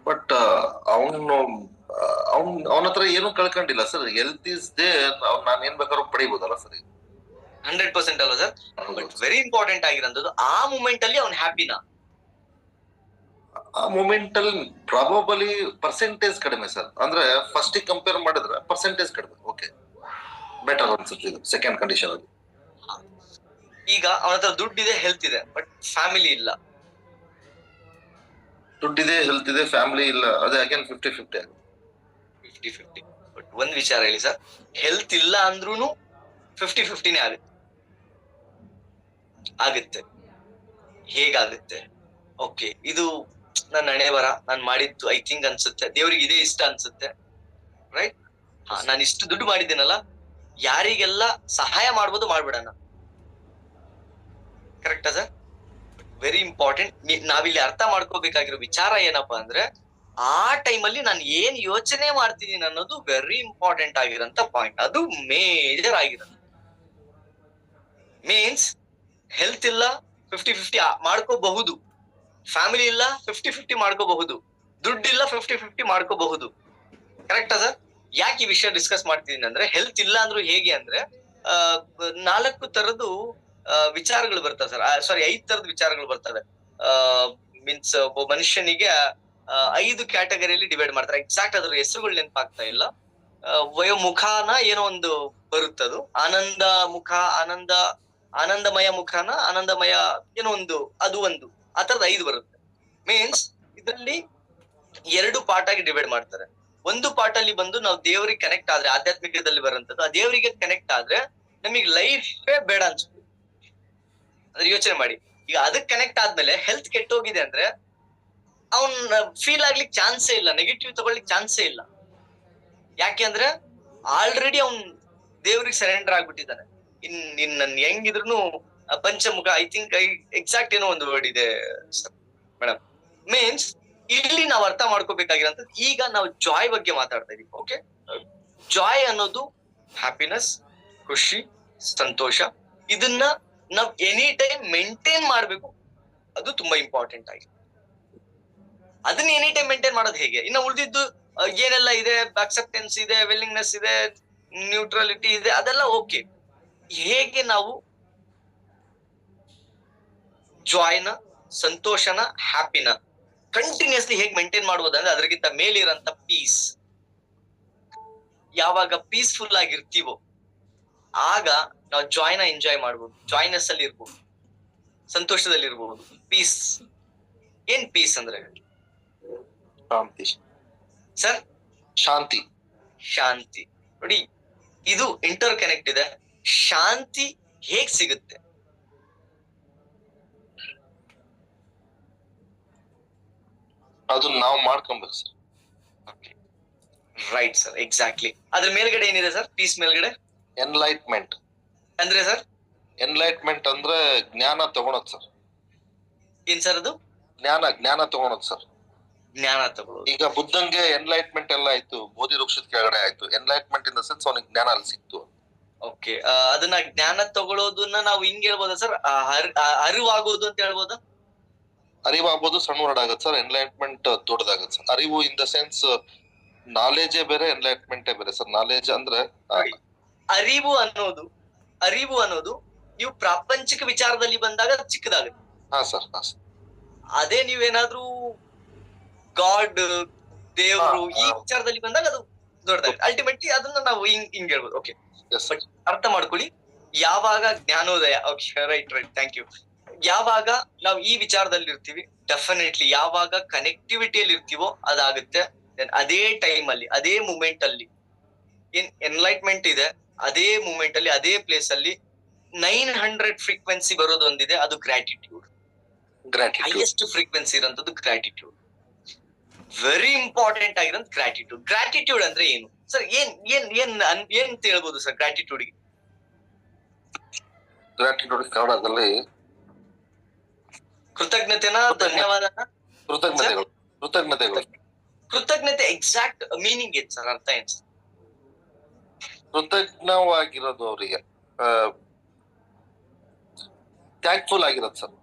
ಬಟ್ ಅವನ ಹತ್ರ ಏನು ಕಳ್ಕೊಂಡಿಲ್ಲ ಸರ್. ಹೆಲ್ತ್ ಇಸ್ ದೇ, ನಾನು ಏನ್ ಬೇಕಾದ್ರೂ ಪಡಿಬಹುದಲ್ಲ ಸರ್? 100% ಅಲ್ವಾ ಸರ್? ಬಟ್ ವೆರಿ ಇಂಪಾರ್ಟೆಂಟ್ ಆಗಿರೋದು, ಆ ಮೂಮೆಂಟ್ ಅಲ್ಲಿ ಅವ್ನ ಹ್ಯಾಪಿನಾ? ಆ ಮೂಮೆಂಟ್ ಅಲ್ಲಿ ಪ್ರಾಬಬಲಿ ಪರ್ಸೆಂಟೇಜ್ ಕಡಿಮೆ ಸರ್. ಅಂದ್ರೆ ಫಸ್ಟ್ ಕಂಪೇರ್ ಮಾಡಿದ್ರೆ ಪರ್ಸೆಂಟೇಜ್ ಕಡಿಮೆ. ಓಕೆ, ಬೆಟರ್ ಅನ್ಸುತ್ತೆ ಇದು ಸೆಕೆಂಡ್ ಕಂಡೀಷನ್ ಅಲ್ಲಿ. ಈಗ ಅವನ ಹತ್ರ ದುಡ್ಡಿದೆ, ಹೆಲ್ತ್ ಇದೆ, ಬಟ್ ಫ್ಯಾಮಿಲಿ ಇಲ್ಲ. ದುಡ್ಡಿದೆ, ಹೆಲ್ತ್ ಇದೆ, ಫ್ಯಾಮಿಲಿ ಇಲ್ಲ, ಅದೇ ಅಗೇನ್ 50-50 50-50. ಬಟ್ ಒಂದ್ ವಿಚಾರ ಹೇಳಿ ಸರ್, ಹೆಲ್ತ್ ಇಲ್ಲ ಅಂದ್ರೂನು 50-50ನೇ ಆಗುತ್ತೆ. ಹೇಗಾಗುತ್ತೆ? ಓಕೆ, ಇದು ನನ್ನ ಹಣೆ ಬರ, ನಾನ್ ಮಾಡಿದ್ದು ಐ ಥಿಂಕ್ ಅನ್ಸುತ್ತೆ, ದೇವ್ರಿಗೆ ಇದೇ ಇಷ್ಟ ಅನ್ಸುತ್ತೆ, ರೈಟ್? ನಾನು ಇಷ್ಟು ದುಡ್ಡು ಮಾಡಿದ್ದೇನಲ್ಲ, ಯಾರಿಗೆಲ್ಲ ಸಹಾಯ ಮಾಡ್ಬೋದು ಮಾಡ್ಬಿಡೋಣ. ಕರೆಕ್ಟಾ ಸರ್? Very important. ನಾವಿಲ್ಲಿ ಅರ್ಥ ಮಾಡ್ಕೋಬೇಕಾಗಿರೋ ವಿಚಾರ ಏನಪ್ಪಾ ಅಂದ್ರೆ, ಆ ಟೈಮಲ್ಲಿ ನಾನು ಏನ್ ಯೋಚನೆ ಮಾಡ್ತಿದ್ದೀನಿ ಅನ್ನೋದು ವೆರಿ ಇಂಪಾರ್ಟೆಂಟ್ ಆಗಿರೋಂತ ಪಾಯಿಂಟ್. ಅದು ಮೇಜರ್ ಆಗಿರೋದು. ಮೀನ್ಸ್ ಹೆಲ್ತ್ ಇಲ್ಲ 50-50 ಮಾಡ್ಕೋಬಹುದು, ಫ್ಯಾಮಿಲಿ ಇಲ್ಲ 50-50 ಮಾಡ್ಕೋಬಹುದು, ದುಡ್ಡಿಲ್ಲ 50-50 ಮಾಡ್ಕೋಬಹುದು. ಕರೆಕ್ಟಾ ಸರ್? ಯಾಕೆ ಈ ವಿಷಯ ಡಿಸ್ಕಸ್ ಮಾಡ್ತಿದ್ದೀನಿ ಅಂದ್ರೆ, ಹೆಲ್ತ್ ಇಲ್ಲ ಅಂದ್ರೂ ಹೇಗೆ ಅಂದ್ರೆ 4 ತರದ್ದು ವಿಚಾರಗಳು ಬರ್ತವೆ ಸರ್. ಸಾರಿ 5 ತರದ ವಿಚಾರಗಳು ಬರ್ತವೆ. ಮೀನ್ಸ್ ಒಬ್ಬ ಮನುಷ್ಯನಿಗೆ 5 ಕ್ಯಾಟಗರಿಯಲ್ಲಿ ಡಿವೈಡ್ ಮಾಡ್ತಾರೆ. ಎಕ್ಸಾಕ್ಟ್ ಅದ್ರ ಹೆಸರುಗಳು ನೆನಪಾಗ್ತಾ ಇಲ್ಲ. ವಯೋಮುಖಾನ ಏನೋ ಒಂದು ಬರುತ್ತದು, ಆನಂದ ಮುಖ, ಆನಂದಮಯ ಮುಖಾನ, ಆನಂದಮಯ ಏನೋ ಒಂದು, ಅದು ಒಂದು, ಆ ತರದ 5 ಬರುತ್ತೆ. ಮೀನ್ಸ್ ಇದರಲ್ಲಿ 2 ಪಾರ್ಟ್ ಆಗಿ ಡಿವೈಡ್ ಮಾಡ್ತಾರೆ. ಒಂದು ಪಾರ್ಟ್ ಅಲ್ಲಿ ಬಂದು ನಾವು ದೇವರಿಗೆ ಕನೆಕ್ಟ್ ಆದ್ರೆ, ಆಧ್ಯಾತ್ಮಿಕದಲ್ಲಿ ಬರುವಂತದ್ದು, ಆ ದೇವರಿಗೆ ಕನೆಕ್ಟ್ ಆದ್ರೆ ನಮಗೆ ಲೈಫೇ ಬೇಡ ಅನ್ಸುತ್ತೆ. ಅದ್ರ ಯೋಚನೆ ಮಾಡಿ. ಈಗ ಅದಕ್ಕೆ ಕನೆಕ್ಟ್ ಆದ್ಮೇಲೆ ಹೆಲ್ತ್ ಕೆಟ್ಟೋಗಿದೆ ಅಂದ್ರೆ ಅವನ್ ಫೀಲ್ ಆಗ್ಲಿಕ್ಕೆ ಚಾನ್ಸೇ ಇಲ್ಲ, ನೆಗೆಟಿವ್ ತಗೊಳ್ಳಿಕ್ ಚಾನ್ಸೇ ಇಲ್ಲ. ಯಾಕೆ ಅಂದ್ರೆ ಆಲ್ರೆಡಿ ಅವ್ನ್ ದೇವ್ರಿಗೆ ಸರೆಂಡರ್ ಆಗ್ಬಿಟ್ಟಿದ್ದಾನೆ. ಇನ್ ನನ್ ಹೆಂಗಿದ್ರು ಪಂಚಮುಖ, ಐ ಥಿಂಕ್ ಎಕ್ಸಾಕ್ಟ್ ಏನೋ ಒಂದು ವರ್ಡ್ ಇದೆ ಮೇಡಮ್. ಮೀನ್ಸ್ ಇಲ್ಲಿ ನಾವು ಅರ್ಥ ಮಾಡ್ಕೋಬೇಕಾಗಿರೋಂಥದ್ದು, ಈಗ ನಾವು ಜಾಯ್ ಬಗ್ಗೆ ಮಾತಾಡ್ತಾ ಇದೀವಿ. ಓಕೆ, ಜಾಯ್ ಅನ್ನೋದು ಹ್ಯಾಪಿನೆಸ್, ಖುಷಿ, ಸಂತೋಷ. ಇದನ್ನ ನಾವ್ ಎನಿ ಟೈಮ್ ಮೇಂಟೈನ್ ಮಾಡ್ಬೇಕು. ಅದು ತುಂಬಾ ಇಂಪಾರ್ಟೆಂಟ್ ಆಗಿ. ಅದನ್ನ ಎನಿ ಟೈಮ್ ಮೇಂಟೈನ್ ಮಾಡೋದು ಹೇಗೆ? ಇನ್ನು ಉಳಿದಿದ್ದು ಏನೆಲ್ಲ ಇದೆ, ಅಕ್ಸೆಪ್ಟೆನ್ಸ್ ಇದೆ, ವಿಲ್ಲಿಂಗ್ನೆಸ್ ಇದೆ, ನ್ಯೂಟ್ರಲಿಟಿ ಇದೆ, ಅದೆಲ್ಲ ಓಕೆ. ಹೇಗೆ ನಾವು ಜಾಯ್ನ, ಸಂತೋಷನ, ಹ್ಯಾಪಿನ ಕಂಟಿನ್ಯೂಸ್ಲಿ ಹೇಗೆ ಮೇಂಟೈನ್ ಮಾಡ್ಬೋದಂದ್ರೆ, ಅದಕ್ಕಿಂತ ಮೇಲಿರಂತ ಪೀಸ್. ಯಾವಾಗ ಪೀಸ್ಫುಲ್ ಆಗಿರ್ತೀವೋ ಆಗ ನಾವು ಜಾಯ್ನ ಎಂಜಾಯ್ ಮಾಡ್ಬೋದು, ಜಾಯ್ನೆಸ್ ಅಲ್ಲಿ ಇರ್ಬೋದು, ಸಂತೋಷದಲ್ಲಿ ಇರ್ಬೋದು. ಪೀಸ್. ಏನ್ ಪೀಸ್ ಅಂದ್ರೆ? ಶಾಂತಿ ಸರ್, ಶಾಂತಿ. ಶಾಂತಿ. ನೋಡಿ, ಇದು ಇಂಟರ್ ಕನೆಕ್ಟ್ ಇದೆ. ಶಾಂತಿ ಹೇಗ್ ಸಿಗುತ್ತೆ? ಅದು ನಾವು ಮಾಡ್ಕೊಬೇಕು ಸರ್. Right sir, exactly. ಅದ್ರ ಮೇಲ್ಗಡೆ ಏನಿದೆ ಸರ್? ಪೀಸ್ ಮೇಲ್ಗಡೆ ಎನ್ಲೈಟ್ಮೆಂಟ್ ಅಂದ್ರೆ ಸರ್? ಎನ್ಲೈಟ್ಮೆಂಟ್ ಅಂದ್ರೆ ಜ್ಞಾನ ತಗೊಳೋದು ಸರ್. ಏನ್ ಸರ್ ಅದು? ಜ್ಞಾನ ತಗೊಳೋದು ಸರ್. ಜ್ಞಾನ ತಗೊಳ್ಳೋದು. ಈಗ ಬುದ್ಧಂಗೆ ಎನ್ಲೈಟ್ಮೆಂಟ್ ಎಲ್ಲ ಆಯ್ತು, ಬೋಧಿ ವೃಕ್ಷದ ಕೆಳಗಡೆ ಆಯ್ತು. ಎನ್ಲೈಟ್ಮೆಂಟ್ ಇನ್ ದ ಸೆನ್ಸ್ ಅವನಿಗೆ ಜ್ಞಾನ ಅಲ್ಲಿ ಸಿಕ್ತು. ಓಕೆ, ಅದನ್ನ ಜ್ಞಾನ ತಗೊಳ್ಳೋದನ್ನ ನಾವು ಹಿಂಗ್ ಹೇಳ್ಬೋದಾ ಸರ್? ಅರಿವಾಗೋದು ಅಂತ ಹೇಳ್ಬೋದಾ? ಅರಿವಾಗ್ಬೋದು, ಸಣ್ಣ ವರ್ಡ್ ಆಗತ್ತೆ ಸರ್. Enlightenment ದೊಡ್ಡದಾಗತ್ತೆ sir. ಅರಿವು ಇನ್ ದ ಸೆನ್ಸ್ ನಾಲೆಜೇ ಬೇರೆ, ಎನ್ಲೈಟ್ಮೆಂಟೇ ಬೇರೆ ಸರ್. ನಾಲೆಜ್ ಅಂದ್ರೆ ಅರಿವು ಅನ್ನೋದು ನೀವು ಪ್ರಾಪಂಚಿಕ ವಿಚಾರದಲ್ಲಿ ಬಂದಾಗ ಚಿಕ್ಕದಾಗುತ್ತೆ. ಹಾ ಸರ್. ಅದೇ ನೀವೇನಾದ್ರೂ ಗಾಡ್, ದೇವರು ಈ ವಿಚಾರದಲ್ಲಿ ಬಂದಾಗ ಅದು ದೊಡ್ಡದಾಗುತ್ತೆ. ಅಲ್ಟಿಮೇಟ್ಲಿ ಅದನ್ನ ನಾವು ಹಿಂಗ್ ಹೇಳ್ಬೋದು. ಓಕೆ, ಅರ್ಥ ಮಾಡ್ಕೊಳ್ಳಿ. ಯಾವಾಗ ಜ್ಞಾನೋದಯ, ಓಕೆ, ರೈಟ್, ಥ್ಯಾಂಕ್ ಯು. ಯಾವಾಗ ನಾವು ಈ ವಿಚಾರದಲ್ಲಿ ಇರ್ತೀವಿ, ಡೆಫಿನೆಟ್ಲಿ ಯಾವಾಗ ಕನೆಕ್ಟಿವಿಟಿಯಲ್ಲಿ ಇರ್ತೀವೋ ಅದಾಗುತ್ತೆ. ಅದೇ ಟೈಮ್ ಅಲ್ಲಿ, ಅದೇ ಮೂಮೆಂಟ್ ಅಲ್ಲಿ ಏನ್ ಎನ್ಲೈಟ್ಮೆಂಟ್ ಇದೆ, ಅದೇ ಮೂಮೆಂಟ್ ಅಲ್ಲಿ, ಅದೇ ಪ್ಲೇಸ್ ಅಲ್ಲಿ 900 ಫ್ರೀಕ್ವೆನ್ಸಿ ಬರೋದೊಂದಿದೆ, ಅದು ಗ್ರಾಟಿಟ್ಯೂಡ್. ಹೈಯೆಸ್ಟ್ ಫ್ರೀಕ್ವೆನ್ಸಿ ಇರೋಂಥದ್ದು ಗ್ರಾಟಿಟ್ಯೂಡ್. ವೆರಿ ಇಂಪಾರ್ಟೆಂಟ್ ಆಗಿರೋದು ಗ್ರಾಟಿಟ್ಯೂಡ್. ಗ್ರಾಟಿಟ್ಯೂಡ್ ಅಂದ್ರೆ ಏನು ಸರ್? ಏನ್ ಅಂತ ಹೇಳ್ಬೋದು ಸರ್ ಗ್ರಾಟಿಟ್ಯೂಡ್ಗೆ? ಗ್ರಾಟಿಟ್ಯೂಡ್ ಕನ್ನಡದಲ್ಲಿ ಕೃತಜ್ಞತೆನಾ, ಧನ್ಯವಾದನ? ಕೃತಜ್ಞತೆಗಳು. ಕೃತಜ್ಞತೆ ಎಕ್ಸಾಕ್ಟ್ ಮೀನಿಂಗ್ ಏನ್ ಸರ್? ಅರ್ಥ ಏನ್ ಸರ್? ಕೃತಜ್ಞವಾಗಿರೋದು ಅವರಿಗೆ, ಥ್ಯಾಂಕ್ಫುಲ್ ಆಗಿರೋದು ಸರ್.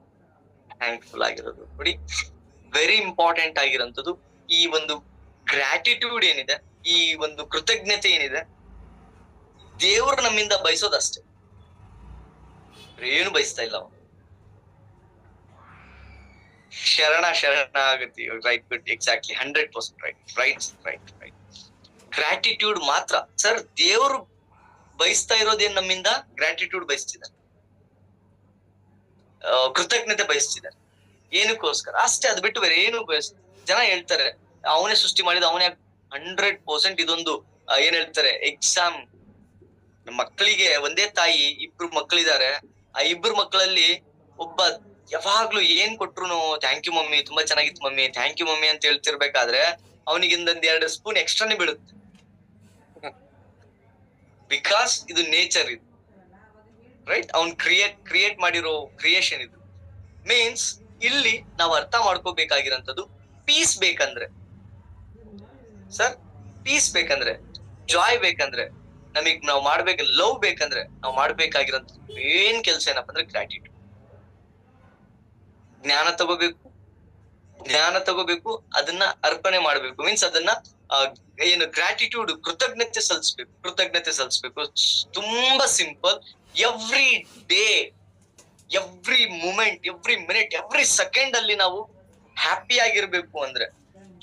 ಥ್ಯಾಂಕ್ಫುಲ್ ಆಗಿರೋದು. ನೋಡಿ, ವೆರಿ ಇಂಪಾರ್ಟೆಂಟ್ ಆಗಿರೋಂಥದ್ದು ಈ ಒಂದು ಗ್ರಾಟಿಟ್ಯೂಡ್ ಏನಿದೆ, ಈ ಒಂದು ಕೃತಜ್ಞತೆ ಏನಿದೆ, ದೇವರು ನಮ್ಮಿಂದ ಬಯಸೋದಷ್ಟೇ, ಏನು ಬಯಸ್ತಾ ಇಲ್ಲ. ಶರಣಾಗತಿ. Right, good, exactly, 100% right. Gratitude ಮಾತ್ರ ಸರ್. ದೇವರು ಬಯಸ್ತಾ ಇರೋದೇನ್ ನಮ್ಮಿಂದ? ಗ್ರಾಟಿಟ್ಯೂಡ್ ಬಯಸ್ತಿದ್ದಾರೆ, ಕೃತಜ್ಞತೆ ಬಯಸ್ತಿದ್ದಾರೆ. ಏನಕ್ಕೋಸ್ಕರ ಅಷ್ಟೇ, ಅದು ಬಿಟ್ಟು ಬೇರೆ ಏನು ಜನ ಹೇಳ್ತಾರೆ ಅವನೇ ಸೃಷ್ಟಿ ಮಾಡಿದ, ಅವನೇ 100%. ಇದೊಂದು ಏನ್ ಹೇಳ್ತಾರೆ, ಎಕ್ಸಾಮ್. ಮಕ್ಕಳಿಗೆ ಒಂದೇ ತಾಯಿ, 2 ಮಕ್ಕಳಿದ್ದಾರೆ. ಆ 2 ಮಕ್ಕಳಲ್ಲಿ ಒಬ್ಬ ಯಾವಾಗ್ಲೂ ಏನ್ ಕೊಟ್ರು ಥ್ಯಾಂಕ್ ಯು ಮಮ್ಮಿ, ತುಂಬಾ ಚೆನ್ನಾಗಿತ್ತು ಮಮ್ಮಿ, ಥ್ಯಾಂಕ್ ಯು ಮಮ್ಮಿ ಅಂತ ಹೇಳ್ತಿರ್ಬೇಕಾದ್ರೆ ಅವನಿಗೆ 2 ಸ್ಪೂನ್ ಎಕ್ಸ್ಟ್ರಾನೇ ಬೀಳುತ್ತೆ. ಬಿಕಾಸ್ ಇದು ನೇಚರ್ ಇದು, ರೈಟ್? ಅವ್ನ್ ಕ್ರಿಯೇಟ್ ಮಾಡಿರೋ ಕ್ರಿಯೇಷನ್ ಇದು. ಮೀನ್ಸ್ ಇಲ್ಲಿ ನಾವು ಅರ್ಥ ಮಾಡ್ಕೋಬೇಕಾಗಿರೋಂಥದ್ದು, ಪೀಸ್ ಬೇಕಂದ್ರೆ ಸರ್, ಪೀಸ್ ಬೇಕಂದ್ರೆ, ಜಾಯ್ ಬೇಕಂದ್ರೆ, ನಮಗ್ ನಾವು ಮಾಡ್ಬೇಕು, ಲವ್ ಬೇಕಂದ್ರೆ ನಾವು ಮಾಡ್ಬೇಕಾಗಿರೋಂಥ ಏನ್ ಕೆಲಸ ಏನಪ್ಪ ಅಂದ್ರೆ ಗ್ರಾಟಿಟ್ಯೂಡ್. ಜ್ಞಾನ ತಗೋಬೇಕು, ಅದನ್ನ ಅರ್ಪಣೆ ಮಾಡ್ಬೇಕು. ಮೀನ್ಸ್ ಅದನ್ನ ಏನು ಗ್ರಾಟಿಟ್ಯೂಡ್, ಕೃತಜ್ಞತೆ ಸಲ್ಲಿಸ್ಬೇಕು. ತುಂಬಾ simple. Every day, every moment, every minute, every second ಅಲ್ಲಿ ನಾವು ಹ್ಯಾಪಿ ಆಗಿರ್ಬೇಕು ಅಂದ್ರೆ,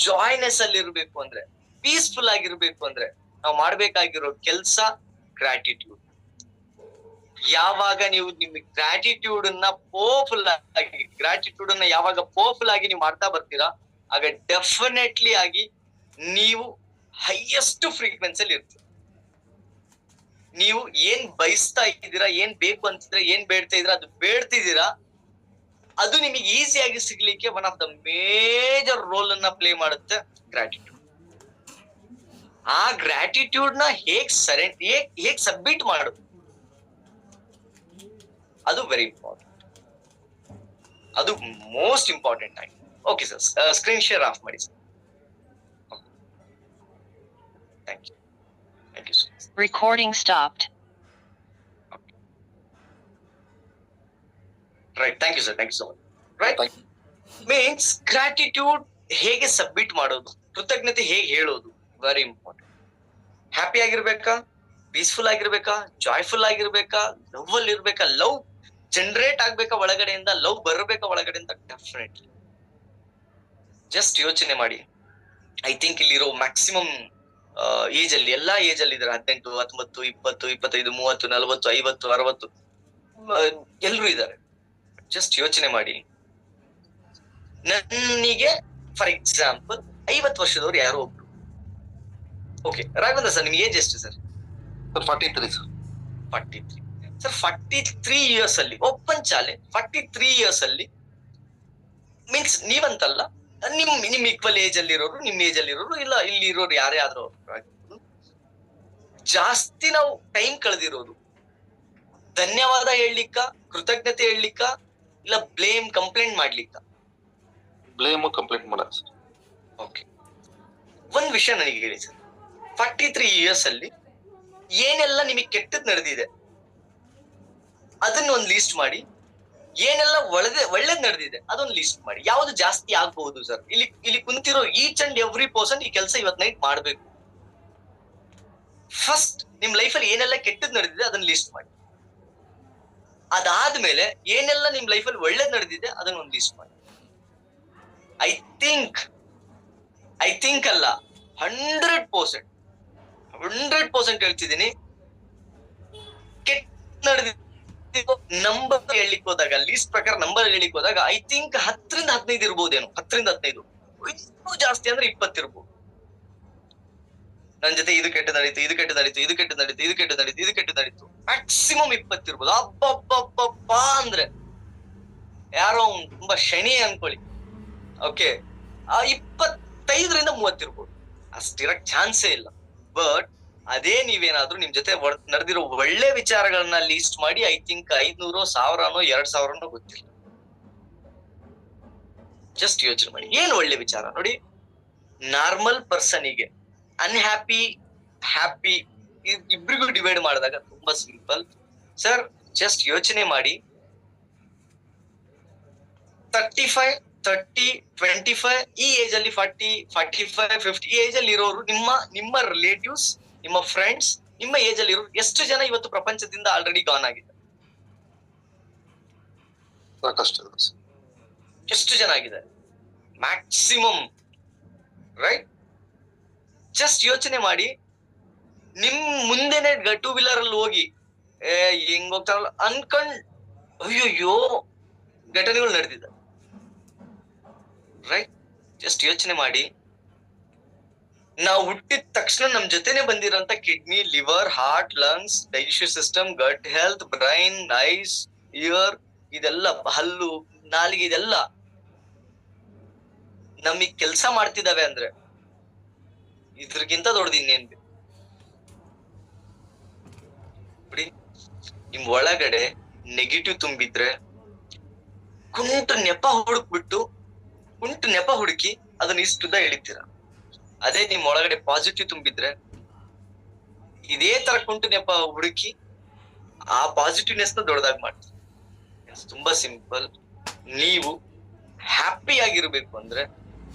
ಜಾಯ್ನೆಸ್ ಅಲ್ಲಿ ಇರ್ಬೇಕು ಅಂದ್ರೆ, ಪೀಸ್ಫುಲ್ ಆಗಿರ್ಬೇಕು ಅಂದ್ರೆ ನಾವು ಮಾಡ್ಬೇಕಾಗಿರೋ ಕೆಲ್ಸ ಗ್ರಾಟಿಟ್ಯೂಡ್. ಯಾವಾಗ ನೀವು ನಿಮ್ ಗ್ರಾಟಿಟ್ಯೂಡ್ ಅನ್ನ ಯಾವಾಗ ಪವರ್ಫುಲ್ ಆಗಿ ನೀವು ಮಾಡ್ತಾ ಬರ್ತೀರಾ, ಆಗ ಡೆಫಿನೆಟ್ಲಿ ಆಗಿ ನೀವು ಹೈಯೆಸ್ಟ್ ಫ್ರೀಕ್ವೆನ್ಸಿಯಲ್ಲಿ ಇರ್ತೀರ. ನೀವು ಏನ್ ಬಯಸ್ತಾ ಇದ್ದೀರಾ, ಏನ್ ಬೇಕು ಅಂತಿದ್ರೆ, ಏನ್ ಬೇಡ್ತಾ ಇದ್ದೀರಾ, ಅದು ಬೇಡ್ತಿದ್ದೀರಾ, ಅದು ನಿಮಗೆ ಈಸಿಯಾಗಿ ಸಿಗ್ಲಿಕ್ಕೆ one of the major role ಅನ್ನ ಪ್ಲೇ ಮಾಡುತ್ತೆ ಗ್ರಾಟಿಟ್ಯೂಡ್. ಆ ಗ್ರಾಟಿಟ್ಯೂಡ್ ನ ಹೇಗ್ ಸಬ್ಮಿಟ್ ಮಾಡೋದು, ಅದು ವೆರಿ ಇಂಪಾರ್ಟೆಂಟ್. ಅದು ಮೋಸ್ಟ್ ಇಂಪಾರ್ಟೆಂಟ್ ಆಗಿ. Okay sir, screen share off ಮಾಡಿ sir. Thank you sir. Recording stopped. Right, thank you sir, thank you so much. Right, means gratitude ಹೇಗೆ ಸಬ್ಮಿಟ್ ಮಾಡೋದು, ಕೃತಜ್ಞತೆ ಹೇಗೆ ಹೇಳೋದು, ವೆರಿ ಇಂಪಾರ್ಟೆಂಟ್. ಹ್ಯಾಪಿ ಆಗಿರ್ಬೇಕಾ, ಪೀಸ್ಫುಲ್ ಆಗಿರ್ಬೇಕಾ, ಜಾಯ್ಫುಲ್ ಆಗಿರ್ಬೇಕಾ, ಲವ್ ಅಲ್ಲಿ ಇರ್ಬೇಕಾ, ಲವ್ ಜನರೇಟ್ ಆಗ್ಬೇಕಾ ಒಳಗಡೆಯಿಂದ, ಲವ್ ಬರಬೇಕಾ ಒಳಗಡೆಯಿಂದ, ಡೆಫಿನೆಟ್ಲಿ. ಜಸ್ಟ್ ಯೋಚನೆ ಮಾಡಿ. ಐ ಥಿಂಕ್ ಇಲ್ಲಿರೋ ಮ್ಯಾಕ್ಸಿಮಮ್ ಏಜ್ ಅಲ್ಲಿ, ಎಲ್ಲಾ ಏಜ್ ಅಲ್ಲಿ ಇದಾರೆ. 18, 19, 20, 25, 30, 40, 50, 60 ಎಲ್ರು ಇದ್ದಾರೆ. ಜಸ್ಟ್ ಯೋಚನೆ ಮಾಡಿ. ನನಗೆ ಫಾರ್ ಎಕ್ಸಾಂಪಲ್ 50 ವರ್ಷದವ್ರು ಯಾರೋ ಒಬ್ರು. ಓಕೆ, ರಾಘವೇಂದ್ರ ಸರ್, ನಿಮ್ಗೆ ಏಜ್ ಎಷ್ಟು ಸರ್? 43 ಸರ್. 43 ಸರ್. 43 ಇಯರ್ಸ್ ಅಲ್ಲಿ ಓಪನ್ ಚಾಲೆ, 43 ಇಯರ್ಸ್ ಅಲ್ಲಿ ಮೀನ್ಸ್ ನೀವಂತಲ್ಲ, ನಿಮ್ ಈಕ್ವಲ್ ಏಜ್ ಅಲ್ಲಿ ಇರೋರು, ನಿಮ್ ಏಜ್ ಅಲ್ಲಿ ಇರೋರು, ಇಲ್ಲ ಇಲ್ಲಿ ಇರೋರು ಯಾರೇ ಆದ್ರೂ ಜಾಸ್ತಿ ನಾವು ಟೈಮ್ ಕಳೆದಿರೋದು ಧನ್ಯವಾದ ಹೇಳಲಿಕ್ಕ, ಕೃತಜ್ಞತೆ ಹೇಳಲಿಕ್ಕ, ಇಲ್ಲ ಬ್ಲೇಮ್ ಕಂಪ್ಲೇಂಟ್ ಮಾಡ್ಲಿಕ್ಕ? ಬ್ಲೇಮ್ ಕಂಪ್ಲೇಂಟ್ ಮಾಡ. ಓಕೆ, ಒಂದ್ ವಿಷಯ ನನಗೆ ಹೇಳಿ ಸರ್. 43 ಇಯರ್ಸ್ ಅಲ್ಲಿ ಏನೆಲ್ಲ ನಿಮಗೆ ಕೆಟ್ಟದ್ ನಡೆದಿದೆ ಅದನ್ನ ಒಂದು ಲೀಸ್ಟ್ ಮಾಡಿ, ಏನೆಲ್ಲ ಒಳ್ಳೇದ್ ನಡೆದಿದೆ ಅದೊಂದು ಲೀಸ್ಟ್ ಮಾಡಿ. ಯಾವ್ದು ಜಾಸ್ತಿ ಆಗ್ಬಹುದು ಸರ್? ಇಲ್ಲಿ ಕುಂತಿರೋ ಈಚ್ ಅಂಡ್ ಎವ್ರಿ ಪರ್ಸನ್ ಈ ಕೆಲಸ ಇವತ್ ನೈಟ್ ಮಾಡ್ಬೇಕು. ಫಸ್ಟ್ ನಿಮ್ ಲೈಫಲ್ಲಿ ಏನೆಲ್ಲ ಕೆಟ್ಟದ್ ನಡೆದಿದೆ ಅದನ್ನ ಲೀಸ್ಟ್ ಮಾಡಿ. ಅದಾದ್ಮೇಲೆ ಏನೆಲ್ಲ ನಿಮ್ ಲೈಫಲ್ಲಿ ಒಳ್ಳೇದ್ ನಡೆದಿದೆ ಅದನ್ನ ಒಂದು ಲೀಸ್ಟ್ ಮಾಡಿ. ಐ ಥಿಂಕ್ ಅಲ್ಲ, 100% ಹೇಳ್ತಿದ್ದೀನಿ, ಕೆಟ್ಟ ನಡೆದಿದೆ ನಂಬರ್ ಹೇಳಿಕ್ ಹೋದಾಗ, ಲೀಸ್ಟ್ ಪ್ರಕಾರ ನಂಬರ್ ಹೇಳಿಕ್ ಹೋದಾಗ ಐ ಥಿಂಕ್ 10ರಿಂದ 15 ಇರ್ಬೋದೇನೋ. 10ರಿಂದ 15, ಇನ್ನೂ ಜಾಸ್ತಿ ಅಂದ್ರೆ 20 ಇರ್ಬೋದು. ನನ್ ಜೊತೆ ಇದು ಕೆಟ್ಟ ನಡೀತು, ಇದು ಕೆಟ್ಟ ನಡೀತು, ಇದು ಕೆಟ್ಟ ನಡೀತು, ಇದು ಕೆಟ್ಟ ನಡೀತು, ಇದು ಕೆಟ್ಟ ನಡೀತು, ಮ್ಯಾಕ್ಸಿಮಮ್ 20 ಇರ್ಬೋದು. ಅಬ್ಬಬ್ಬಬ್ಬ ಅಂದ್ರೆ ಯಾರೋ ತುಂಬಾ ಶನಿ ಅನ್ಕೊಳ್ಳಿ. ಓಕೆ, 25ರಿಂದ 30 ಇರ್ಬೋದು. ಅಷ್ಟಿರಕ್ ಚಾನ್ಸೇ ಇಲ್ಲ. ಬಟ್ ಅದೇ ನೀವೇನಾದ್ರೂ ನಿಮ್ ಜೊತೆ ನಡೆದಿರೋ ಒಳ್ಳೆ ವಿಚಾರಗಳನ್ನ ಲೀಸ್ಟ್ ಮಾಡಿ, ಐ ಥಿಂಕ್ 500, 1000, 2000 ಗೊತ್ತಿಲ್ಲ. ಜಸ್ಟ್ ಯೋಚನೆ ಮಾಡಿ, ಏನ್ ಒಳ್ಳೆ ವಿಚಾರ ನೋಡಿ. ನಾರ್ಮಲ್ ಪರ್ಸನಿಗೆ ಅನ್ಹ್ಯಾಪಿ, ಹ್ಯಾಪಿ ಇಬ್ರಿಗೂ ಡಿವೈಡ್ ಮಾಡಿದಾಗ ತುಂಬಾ ಸಿಂಪಲ್ ಸರ್. ಜಸ್ಟ್ ಯೋಚನೆ ಮಾಡಿ, 35, 30, 25 ಈ ಏಜ್ ಅಲ್ಲಿ, 40, 45, 50 ಈ ಏಜ್ ಅಲ್ಲಿ ಇರೋರು, ನಿಮ್ಮ ರಿಲೇಟಿವ್ಸ್, ನಿಮ್ಮ ಫ್ರೆಂಡ್ಸ್, ನಿಮ್ಮ ಏಜ್ ಅಲ್ಲಿ ಇರೋರು ಎಷ್ಟು ಜನ ಇವತ್ತು ಪ್ರಪಂಚದಿಂದ ಆಲ್ರೆಡಿ ಗಾನ್ ಆಗಿದ್ದಾರೆ? ಎಷ್ಟು ಜನ ಆಗಿದ್ದಾರೆ? Maximum, right? ಜಸ್ಟ್ ಯೋಚನೆ ಮಾಡಿ. ನಿಮ್ ಮುಂದೆನೆ 2 ವೀಲರ್ ಅಲ್ಲಿ ಹೋಗಿ ಹೆಂಗ್ ಹೋಗ್ತಾರಲ್ಲ ಅನ್ಕೊಂಡ್ ಅಯ್ಯೋಯ್ಯೋ ಘಟನೆಗಳು ನಡೆದಿದೆ, ರೈಟ್? ಜಸ್ಟ್ ಯೋಚನೆ ಮಾಡಿ. ನಾವು ಹುಟ್ಟಿದ ತಕ್ಷಣ ನಮ್ ಜೊತೆನೆ ಬಂದಿರೋಂತ kidney, liver, heart, lungs, digestive system, gut health, brain, eyes, ear, ಇದೆಲ್ಲ, ಹಲ್ಲು, ನಾಲಿಗೆ, ಇದೆಲ್ಲ ನಮಗ್ ಕೆಲ್ಸ ಮಾಡ್ತಿದಾವೆ ಅಂದ್ರೆ ಇದ್ರಗಿಂತ ದೊಡ್ಡದು ಇನ್ನೇನ್ ಬೇಕು? ನಿಮ್ ಒಳಗಡೆ ನೆಗೆಟಿವ್ ತುಂಬಿದ್ರೆ ಕುಂಟು ನೆಪ ಹುಡುಕಿ ಅದನ್ನ ಇಷ್ಟುದ್ದ ಎಳಿತೀರ. ಅದೇ ನಿಮ್ ಒಳಗಡೆ ಪಾಸಿಟಿವ್ ತುಂಬಿದ್ರೆ ಇದೇ ತರ ಕುಂಟು ನೆಪ ಹುಡುಕಿ ಆ ಪಾಸಿಟಿವ್ನೆಸ್ ನ ದೊಡ್ಡದಾಗಿ ಮಾಡ್ತೀರಿ. ತುಂಬಾ ಸಿಂಪಲ್. ನೀವು ಹ್ಯಾಪಿ ಆಗಿರ್ಬೇಕು ಅಂದ್ರೆ,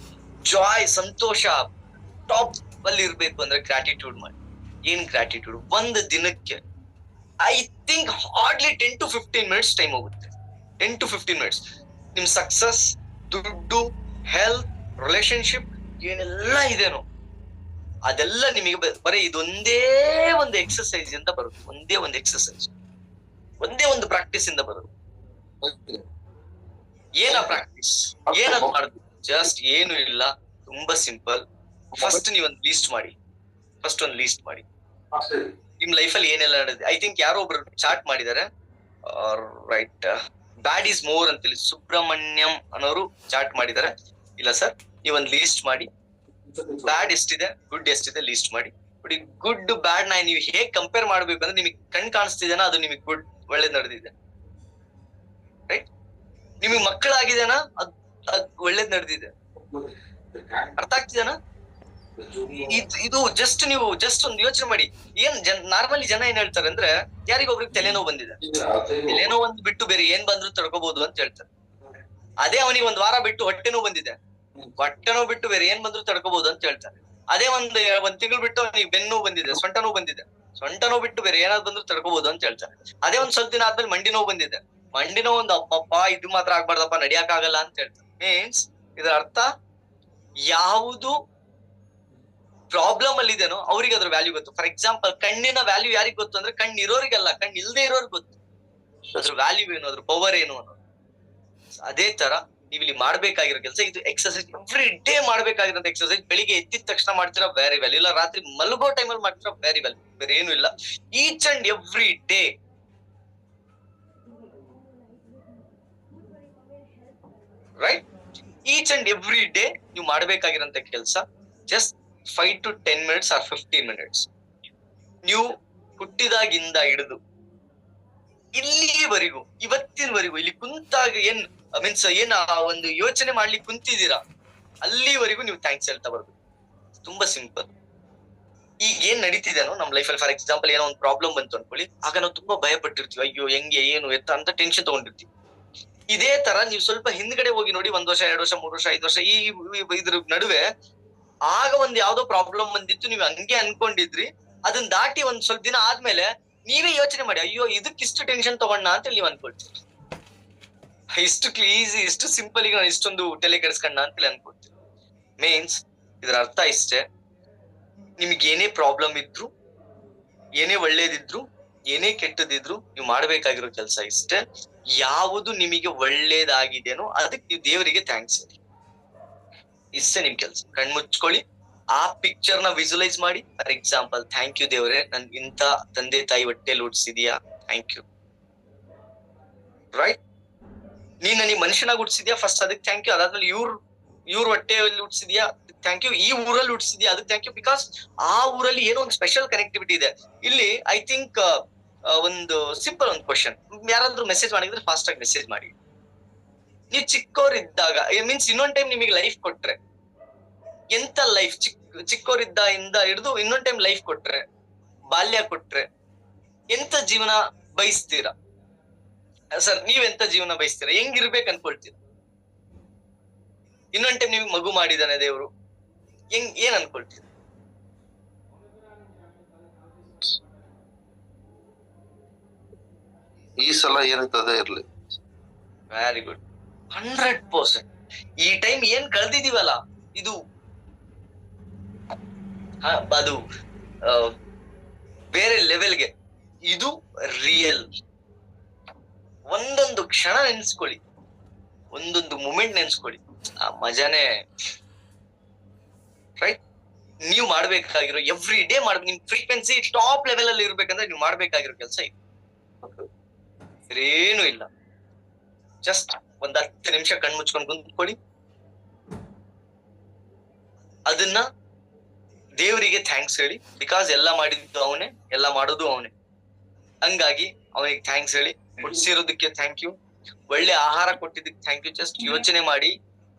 ಜಾಯ್, ಸಂತೋಷ ಟಾಪ್ ಅಲ್ಲಿ ಇರ್ಬೇಕು ಅಂದ್ರೆ ಗ್ರಾಟಿಟ್ಯೂಡ್ ಮಾಡಿ. ಏನ್ ಗ್ರಾಟಿಟ್ಯೂಡ್? ಒಂದು ದಿನಕ್ಕೆ I think hardly 10 to 15 minutes time ಹೋಗುತ್ತೆ. 10 to 15 minutes. ನಿಮ್ ಸಕ್ಸಸ್, ದುಡ್ಡು, ಹೆಲ್ತ್, ರಿಲೇಶನ್ಶಿಪ್ ಏನೆಲ್ಲ ಇದೇನೋ ಅದೆಲ್ಲ ನಿಮಗೆ ಬರೀ ಇದೊಂದೇ ಒಂದು ಎಕ್ಸರ್ಸೈಸ್ ಇಂದ ಬರುತ್ತೆ. ಒಂದೇ ಒಂದು ಎಕ್ಸರ್ಸೈಸ್, ಒಂದೇ ಒಂದು ಪ್ರಾಕ್ಟೀಸ್ ಇಂದ ಬರುತ್ತೆ. ಏನ ಪ್ರಾಕ್ಟೀಸ್? ಏನಂತ ಮಾಡುದು? ಜಸ್ಟ್ ಏನು ಇಲ್ಲ, ತುಂಬಾ ಸಿಂಪಲ್. ಫಸ್ಟ್ ನೀವೊಂದು ಲೀಸ್ಟ್ ಮಾಡಿ. ನಿಮ್ ಲೈಫಲ್ಲಿ ಏನೆಲ್ಲ ನಡೆದಿದೆ. ಐ ಥಿಂಕ್ ಯಾರೋ ಒಬ್ರು ಚಾಟ್ ಮಾಡಿದ್ದಾರೆ, ರೈಟ್, ಬ್ಯಾಡ್ ಈಸ್ ಮೋರ್ ಅಂತೇಳಿ ಸುಬ್ರಹ್ಮಣ್ಯಂ ಅನ್ನೋರು ಚಾಟ್ ಮಾಡಿದ್ದಾರೆ. ಇಲ್ಲ ಸರ್, ನೀವೊಂದು ಲೀಸ್ಟ್ ಮಾಡಿ. ಬ್ಯಾಡ್ ಎಷ್ಟಿದೆ, ಗುಡ್ ಎಷ್ಟಿದೆ ಲೀಸ್ಟ್ ಮಾಡಿ. ಬಟ್ ಈ ಗುಡ್ ಬ್ಯಾಡ್ ನ ನೀವು ಹೇಗ್ ಕಂಪೇರ್ ಮಾಡ್ಬೇಕು ಅಂದ್ರೆ, ನಿಮಗೆ ಕಣ್ ಕಾಣಿಸ್ತಿದೇನಾ ಅದು ನಿಮಗೆ ಗುಡ್, ಒಳ್ಳೇದ್ ನಡೆದಿದೆ. ರೈಟ್? ನಿಮಗೆ ಮಕ್ಕಳಾಗಿದೇನಾ ಅದ್ ಒಳ್ಳೇದ್ ನಡೆದಿದೆ. ಅರ್ಥ ಆಗ್ತಿದೇನಾ? ಇದು ನೀವು ಜಸ್ಟ್ ಒಂದು ಯೋಚನೆ ಮಾಡಿ. ನಾರ್ಮಲಿ ಜನ ಏನ್ ಹೇಳ್ತಾರೆ ಅಂದ್ರೆ, ಯಾರಿಗೊಬ್ರಿಗೆ ತಲೆನೋವು ಬಂದಿದೆ, ತಲೆನೋವು ಒಂದು ಬಿಟ್ಟು ಬೇರೆ ಏನ್ ಬಂದ್ರು ತಡ್ಕೋಬಹುದು ಅಂತ ಹೇಳ್ತಾರೆ. ಅದೇ ಅವನಿಗೆ ಒಂದ್ ವಾರ ಬಿಟ್ಟು ಹೊಟ್ಟೆ ನೋವು ಬಂದಿದೆ, ಹೊಟ್ಟೆ ನೋವು ಬಿಟ್ಟು ಬೇರೆ ಏನ್ ಬಂದ್ರು ತಡ್ಕೋಬಹುದು ಅಂತ ಹೇಳ್ತಾರೆ. ಅದೇ ಒಂದ್ ತಿಂಗಳು ಬಿಟ್ಟು ಅವನಿಗೆ ಬೆನ್ನು ನೋವು ಬಂದಿದೆ, ಸೊಂಟ ನೋವು ಬಂದಿದೆ, ಸೊಂಟ ನೋವು ಬಿಟ್ಟು ಬೇರೆ ಏನಾದ್ರು ಬಂದ್ರು ತಡ್ಕೋಬಹುದು ಅಂತ ಹೇಳ್ತಾರೆ. ಅದೇ ಒಂದ್ ಸ್ವಲ್ಪ ದಿನ ಆದ್ಮೇಲೆ ಮಂಡಿ ನೋವು ಬಂದಿದೆ, ಮಂಡಿ ನೋವು ಒಂದು ಅಪ್ಪಪ್ಪ ಇದು ಮಾತ್ರ ಆಗ್ಬಾರ್ದಪ್ಪ, ನಡಿಯಕ್ ಆಗಲ್ಲ ಅಂತ ಹೇಳ್ತಾರೆ. ಮೀನ್ಸ್ ಇದರ ಅರ್ಥ, ಯಾವುದು ಪ್ರಾಬ್ಲಮ್ ಅಲ್ಲಿ ಇದೇನೋ ಅವ್ರಿಗೆ ಅದ್ರ ವ್ಯಾಲ್ಯೂ ಗೊತ್ತು. ಫಾರ್ ಎಕ್ಸಾಂಪಲ್, ಕಣ್ಣಿನ ವ್ಯಾಲ್ಯೂ ಯಾರಿಗ್ ಗೊತ್ತು ಅಂದ್ರೆ, ಕಣ್ಣು ಇರೋರಿಗಲ್ಲ, ಕಣ್ಣು ಇಲ್ದೇ ಇರೋರ್ಗೆ ಗೊತ್ತು ಅದ್ರ ವ್ಯಾಲ್ಯೂ ಏನು, ಅದ್ರ ಪವರ್ ಏನು ಅನ್ನೋದು. ಅದೇ ತರ ನೀವು ಇಲ್ಲಿ ಮಾಡ್ಬೇಕಾಗಿರೋ ಕೆಲಸ ಇದು. ಎಕ್ಸರ್ಸೈಸ್ ಎವ್ರಿ ಡೇ ಮಾಡ್ಬೇಕಾಗಿರೋ ಎಕ್ಸರ್ಸೈಸ್. ಬೆಳಿಗ್ಗೆ ಎದ್ದಿದ ತಕ್ಷಣ ಮಾಡ್ತೀರಾ, ವೆರಿ ವೆಲ್. ಇಲ್ಲ ರಾತ್ರಿ ಮಲಗೋ ಟೈಮಲ್ಲಿ ಮಾಡ್ತೀರಾ, ವೆರಿ ವೆಲ್. ಬೇರೆ ಏನು ಇಲ್ಲ. Each and every day, right, each and every day ನೀವು ಮಾಡ್ಬೇಕಾಗಿರೋಂತ ಕೆಲಸ just 5 to 10 minutes or 15 minutes. ನೀವು ಹುಟ್ಟಿದಾಗಿಂದ ಹಿಡಿದು ಇಲ್ಲಿವರೆಗೂ, ಇವತ್ತಿನವರೆಗೂ ಇಲ್ಲಿ ಕುಂತಾಗ ಏನ್ ಮೀನ್ಸ್ ಏನ್ ಒಂದು ಯೋಚನೆ ಮಾಡ್ಲಿಕ್ಕೆ ಕುಂತಿದ್ದೀರಾ, ಅಲ್ಲಿವರೆಗೂ ನೀವು ಥ್ಯಾಂಕ್ಸ್ ಹೇಳ್ತಾ ಬರ್ಬೇಕು. ತುಂಬಾ ಸಿಂಪಲ್. ಈಗ ಏನ್ ನಡೀತಿದೇನೋ ನಮ್ ಲೈಫಲ್ಲಿ, ಫಾರ್ ಎಕ್ಸಾಂಪಲ್ ಏನೋ ಒಂದು ಪ್ರಾಬ್ಲಮ್ ಬಂತು ಅನ್ಕೊಳ್ಳಿ, ಆಗ ನಾವು ತುಂಬಾ ಭಯ ಪಟ್ಟಿರ್ತೀವಿ. ಅಯ್ಯೋ ಹೆಂಗೆ, ಏನು ಎತ್ತ ಅಂತ ಟೆನ್ಷನ್ ತಗೊಂಡಿರ್ತೀವಿ. ಇದೇ ತರ ನೀವು ಸ್ವಲ್ಪ ಹಿಂದ್ಗಡೆ ಹೋಗಿ ನೋಡಿ, 1 ವರ್ಷ 2 ವರ್ಷ 3 ವರ್ಷ 5 ವರ್ಷ ಈ ಇದ್ರ ನಡುವೆ ಆಗ ಒಂದ್ ಯಾವ್ದೋ ಪ್ರಾಬ್ಲಮ್ ಬಂದಿತ್ತು, ನೀವು ಹಂಗೆ ಅನ್ಕೊಂಡಿದ್ರಿ. ಅದನ್ನ ದಾಟಿ ಒಂದ್ ಸ್ವಲ್ಪ ದಿನ ಆದ್ಮೇಲೆ ನೀವೇ ಯೋಚನೆ ಮಾಡಿ, ಅಯ್ಯೋ ಇದಕ್ಕಿಷ್ಟು ಟೆನ್ಷನ್ ತಗೊಂಡ ಅಂತ ನೀವು ಅನ್ಕೊಳ್ತೀರಿ. ಇಷ್ಟು ಈಸಿ, ಇಷ್ಟು ಸಿಂಪಲ್ ಈಗ ನಾನು ಇಷ್ಟೊಂದು ತಲೆ ಕೆಡಿಸ್ಕೊಂಡ ಅಂತೇಳಿ ಅನ್ಕೊಳ್ತೀರಿ. ಮೀನ್ಸ್ ಇದರ ಅರ್ಥ ಇಷ್ಟೇ, ನಿಮ್ಗೆ ಏನೇ ಪ್ರಾಬ್ಲಮ್ ಇದ್ರು, ಏನೇ ಒಳ್ಳೇದಿದ್ರು, ಏನೇ ಕೆಟ್ಟದಿದ್ರು, ನೀವು ಮಾಡ್ಬೇಕಾಗಿರೋ ಕೆಲಸ ಇಷ್ಟೇ. ಯಾವುದು ನಿಮಗೆ ಒಳ್ಳೇದಾಗಿದೆನೋ ಅದಕ್ಕೆ ನೀವು ದೇವರಿಗೆ ಥ್ಯಾಂಕ್ಸ್ ಹೇಳಿ. ಇಷ್ಟೇ ನಿಮ್ ಕೆಲ್ಸ. ಕಣ್ ಮುಚ್ಕೊಳ್ಳಿ, ಆ ಪಿಕ್ಚರ್ ನ ವಿಜುವಲೈಸ್ ಮಾಡಿ. ಫಾರ್ ಎಕ್ಸಾಂಪಲ್, ಥ್ಯಾಂಕ್ ಯು ದೇವ್ರೆ, ನನ್ ಇಂತ ತಂದೆ ತಾಯಿ ಹೊಟ್ಟೆಲಿ ಹುಟ್ಟಿಸಿದ್ಯಾ, ಥ್ಯಾಂಕ್ ಯು. ರೈಟ್? ನೀನ್ ನನಗೆ ಮನುಷ್ಯನಾಗಿ ಹುಟ್ಟಿಸಿದ್ಯಾ, ಫಸ್ಟ್ ಅದಕ್ಕೆ ಥ್ಯಾಂಕ್ ಯು. ಅದಾದ್ಮೇಲೆ ಇವ್ರ ಹೊಟ್ಟೆಯಲ್ಲಿ ಹುಟ್ಟಿಸಿದ್ಯಾ, ಥ್ಯಾಂಕ್ ಯು. ಈ ಊರಲ್ಲಿ ಹುಟ್ಟಿಸಿದ್ಯಾ, ಅದಕ್ಕೆ ಥ್ಯಾಂಕ್ ಯು. ಬಿಕಾಸ್ ಆ ಊರಲ್ಲಿ ಏನೋ ಒಂದು ಸ್ಪೆಷಲ್ ಕನೆಕ್ಟಿವಿಟಿ ಇದೆ. ಇಲ್ಲಿ ಐ ಥಿಂಕ್ ಒಂದು ಸಿಂಪಲ್ ಒಂದು ಕ್ವಶನ್, ಯಾರಾದ್ರೂ ಮೆಸೇಜ್ ಮಾಡಿದ್ರೆ ಫಾಸ್ಟ್ ಆಗಿ ಮೆಸೇಜ್ ಮಾಡಿ. ನೀವು ಚಿಕ್ಕವರಿದ್ದಾಗ, ಮೀನ್ಸ್ ಇನ್ನೊಂದ್ ಟೈಮ್ ನಿಮಗೆ ಲೈಫ್ ಕೊಟ್ರೆ, ಎಂತ ಲೈಫ್, ಚಿಕ್ಕವರಿದ್ದ ಹಿಡಿದು ಇನ್ನೊಂದ್ ಟೈಮ್ ಲೈಫ್ ಕೊಟ್ರೆ, ಬಾಲ್ಯ ಕೊಟ್ರೆ, ಎಂತ ಜೀವನ ಬಯಸ್ತೀರಾ ಸರ್? ನೀವೆಂತ ಜೀವನ ಬಯಸ್ತೀರಾ? ಹೆಂಗಿರ್ಬೇಕು ಅನ್ಕೊಳ್ತೀರಾ? ಇನ್ನೊಂದ್ ಟೈಮ್ ನಿಮ್ಗೆ ಮಗು ಮಾಡಿದಾನೆ ದೇವ್ರು, ಏನ್ ಅನ್ಕೊಳ್ತೀರಾ? ಈ ಸಲ ಏನಿರ್ತದೆ ಇರ್ಲಿ. Very good. 100%. ಈ ಟೈಮ್ ಏನ್ ಕಳ್ದಿದೀವಲ್ಲ, ಇದು ಅದು ಬೇರೆ ಲೆವೆಲ್ಗೆ. ಇದು ರಿಯಲ್. ಒಂದೊಂದು ಕ್ಷಣ ನೆನ್ಸ್ಕೊಳ್ಳಿ, ಒಂದೊಂದು ಮೂಮೆಂಟ್ ನೆನ್ಸ್ಕೊಳ್ಳಿ, ಆ ಮಜಾನೇ. ರೈಟ್? ನೀವು ಮಾಡ್ಬೇಕಾಗಿರೋ ಎವ್ರಿ ಡೇ ನಿಮ್ ಫ್ರೀಕ್ವೆನ್ಸಿ ಟಾಪ್ ಲೆವೆಲ್ ಅಲ್ಲಿ ಇರ್ಬೇಕಂದ್ರೆ ನೀವು ಮಾಡ್ಬೇಕಾಗಿರೋ ಕೆಲಸ ಇದು. ಏನು ಇಲ್ಲ, ಜಸ್ಟ್ ಒಂದ್ 10 ನಿಮಿಷ ಕಣ್ ಮುಚ್ಕೊಂಡು ಕುಂತ್ಕೊಳ್ಳಿ. ಅದನ್ನ ದೇವರಿಗೆ ಥ್ಯಾಂಕ್ಸ್ ಹೇಳಿ. ಬಿಕಾಸ್ ಎಲ್ಲ ಮಾಡಿದ್ದು ಅವನೇ, ಎಲ್ಲ ಮಾಡೋದು ಅವನೇ. ಹಂಗಾಗಿ ಅವನಿಗೆ ಥ್ಯಾಂಕ್ಸ್ ಹೇಳಿ. ಕೊಡ್ಸಿರೋದಕ್ಕೆ ಥ್ಯಾಂಕ್ ಯು. ಒಳ್ಳೆ ಆಹಾರ ಕೊಟ್ಟಿದ್ದಕ್ಕೆ ಥ್ಯಾಂಕ್ ಯು. ಜಸ್ಟ್ ಯೋಚನೆ ಮಾಡಿ,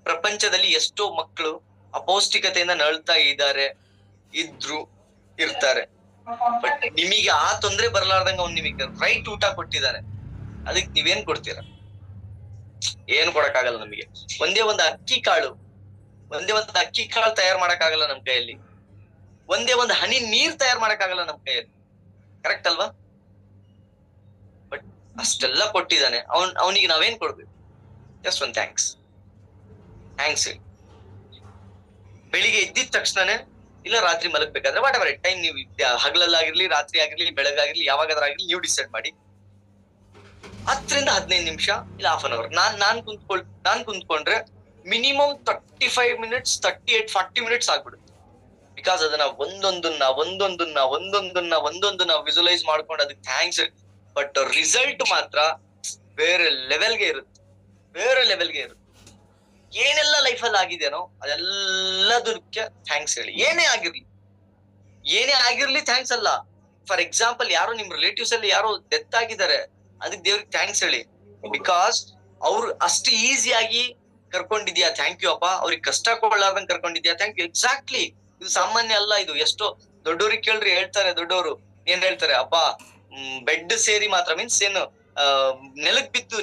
ಪ್ರಪಂಚದಲ್ಲಿ ಎಷ್ಟೋ ಮಕ್ಕಳು ಅಪೌಷ್ಟಿಕತೆಯಿಂದ ನಳ್ತಾ ಇರ್ತಾರೆ. ಬಟ್ ನಿಮಗೆ ಆ ತೊಂದ್ರೆ ಬರ್ಲಾರ್ದಂಗ ಅವ್ನು ನಿಮಗೆ ರೈಟ್ ಊಟ ಕೊಟ್ಟಿದ್ದಾನೆ. ಅದಕ್ಕೆ ನೀವೇನ್ ಕೊಡ್ತೀರಾ? ಏನು ಕೊಡಕ್ಕಾಗಲ್ಲ ನಮಗೆ. ಒಂದೇ ಒಂದು ಅಕ್ಕಿ ಕಾಳು ತಯಾರು ಮಾಡಕ್ಕಾಗಲ್ಲ ನಮ್ ಕೈಯಲ್ಲಿ. ಒಂದೇ ಒಂದು ಹನಿ ನೀರ್ ತಯಾರು ಮಾಡಕ್ಕಾಗಲ್ಲ ನಮ್ ಕೈಯಲ್ಲಿ. ಕರೆಕ್ಟ್ ಅಲ್ವಾ? ಬಟ್ ಅಷ್ಟೆಲ್ಲ ಕೊಟ್ಟಿದ್ದಾನೆ. ಅವನಿಗೆ ನಾವೇನ್ ಕೊಡ್ಬೇಕು? ಜಸ್ಟ್ ಒಂದು ಥ್ಯಾಂಕ್ಸ್ ಹೇಳಿ. ಬೆಳಿಗ್ಗೆ ಎದ್ದಿದ ತಕ್ಷಣನೇ, ಇಲ್ಲ ರಾತ್ರಿ ಮಲಗ್ಬೇಕಾದ್ರೆ, ವಾಟ್ ಎವರ್ ಟೈಮ್, ನೀವು ಹಗಲಲ್ಲಾಗಿರ್ಲಿ, ರಾತ್ರಿ ಆಗಿರ್ಲಿ, ಬೆಳಗಾಗಿರ್ಲಿ, ಯಾವಾಗಾದ್ರೂ ಆಗಿರ್ಲಿ, ನೀವು ಡಿಸೈಡ್ ಮಾಡಿ 10 ರಿಂದ 15 ನಿಮಿಷ ಇಲ್ಲ ಹಾಫ್ ಅನ್ ಅವರ್ ನಾನ್ ಕುಂತ್ಕೊಂಡ್ರೆ ಮಿನಿಮಮ್ 35 ಮಿನಿಟ್ಸ್, 38-40 ಮಿನಿಟ್ಸ್ ಆಗ್ಬಿಡುತ್ತೆ. ಬಿಕಾಸ್ ಅದನ್ನ ಒಂದೊಂದನ್ನ ವಿಜುವಲೈಸ್ ಮಾಡ್ಕೊಂಡು ಅದಕ್ಕೆ ಥ್ಯಾಂಕ್ಸ್. ಬಟ್ ರಿಸಲ್ಟ್ ಮಾತ್ರ ಬೇರೆ ಲೆವೆಲ್ಗೆ ಇರುತ್ತೆ. ಏನೆಲ್ಲ ಲೈಫಲ್ಲಿ ಆಗಿದೆನೋ ಅದೆಲ್ಲದಕ್ಕೆ ಥ್ಯಾಂಕ್ಸ್ ಹೇಳಿ. ಏನೇ ಆಗಿರ್ಲಿ ಥ್ಯಾಂಕ್ಸ್ ಅಲ್ಲ. ಫಾರ್ ಎಕ್ಸಾಂಪಲ್, ಯಾರೋ ನಿಮ್ ರಿಲೇಟಿವ್ಸ್ ಅಲ್ಲಿ ಯಾರೋ ಡೆತ್ ಆಗಿದ್ದಾರೆ, ಅದಕ್ಕೆ ದೇವ್ರಿಗೆ ಥ್ಯಾಂಕ್ಸ್ ಹೇಳಿ. ಬಿಕಾಸ್ ಅವ್ರು ಅಷ್ಟು ಈಸಿಯಾಗಿ ಕರ್ಕೊಂಡಿದ್ಯಾ, ಥ್ಯಾಂಕ್ ಯು ಅಪ್ಪ. ಅವ್ರಿಗೆ ಕಷ್ಟ ಕೊಡ್ಲಾರ್ದಂಗ್ ಕರ್ಕೊಂಡಿದ್ಯಾ, ಥ್ಯಾಂಕ್ ಯು. ಎಕ್ಸಾಕ್ಟ್ಲಿ, ಇದು ಸಾಮಾನ್ಯ ಅಲ್ಲ. ಇದು ಎಷ್ಟೋ ದೊಡ್ಡವ್ರಿಗೆ ಕೇಳ್ರಿ, ಹೇಳ್ತಾರೆ ದೊಡ್ಡವರು. ಏನ್ ಹೇಳ್ತಾರೆ? ಅಪ್ಪ ಬೆಡ್ ಸೇರಿ ಮಾತ್ರ, ಮೀನ್ಸ್ ಏನು, ನೆಲಕ್ ಬಿದ್ದ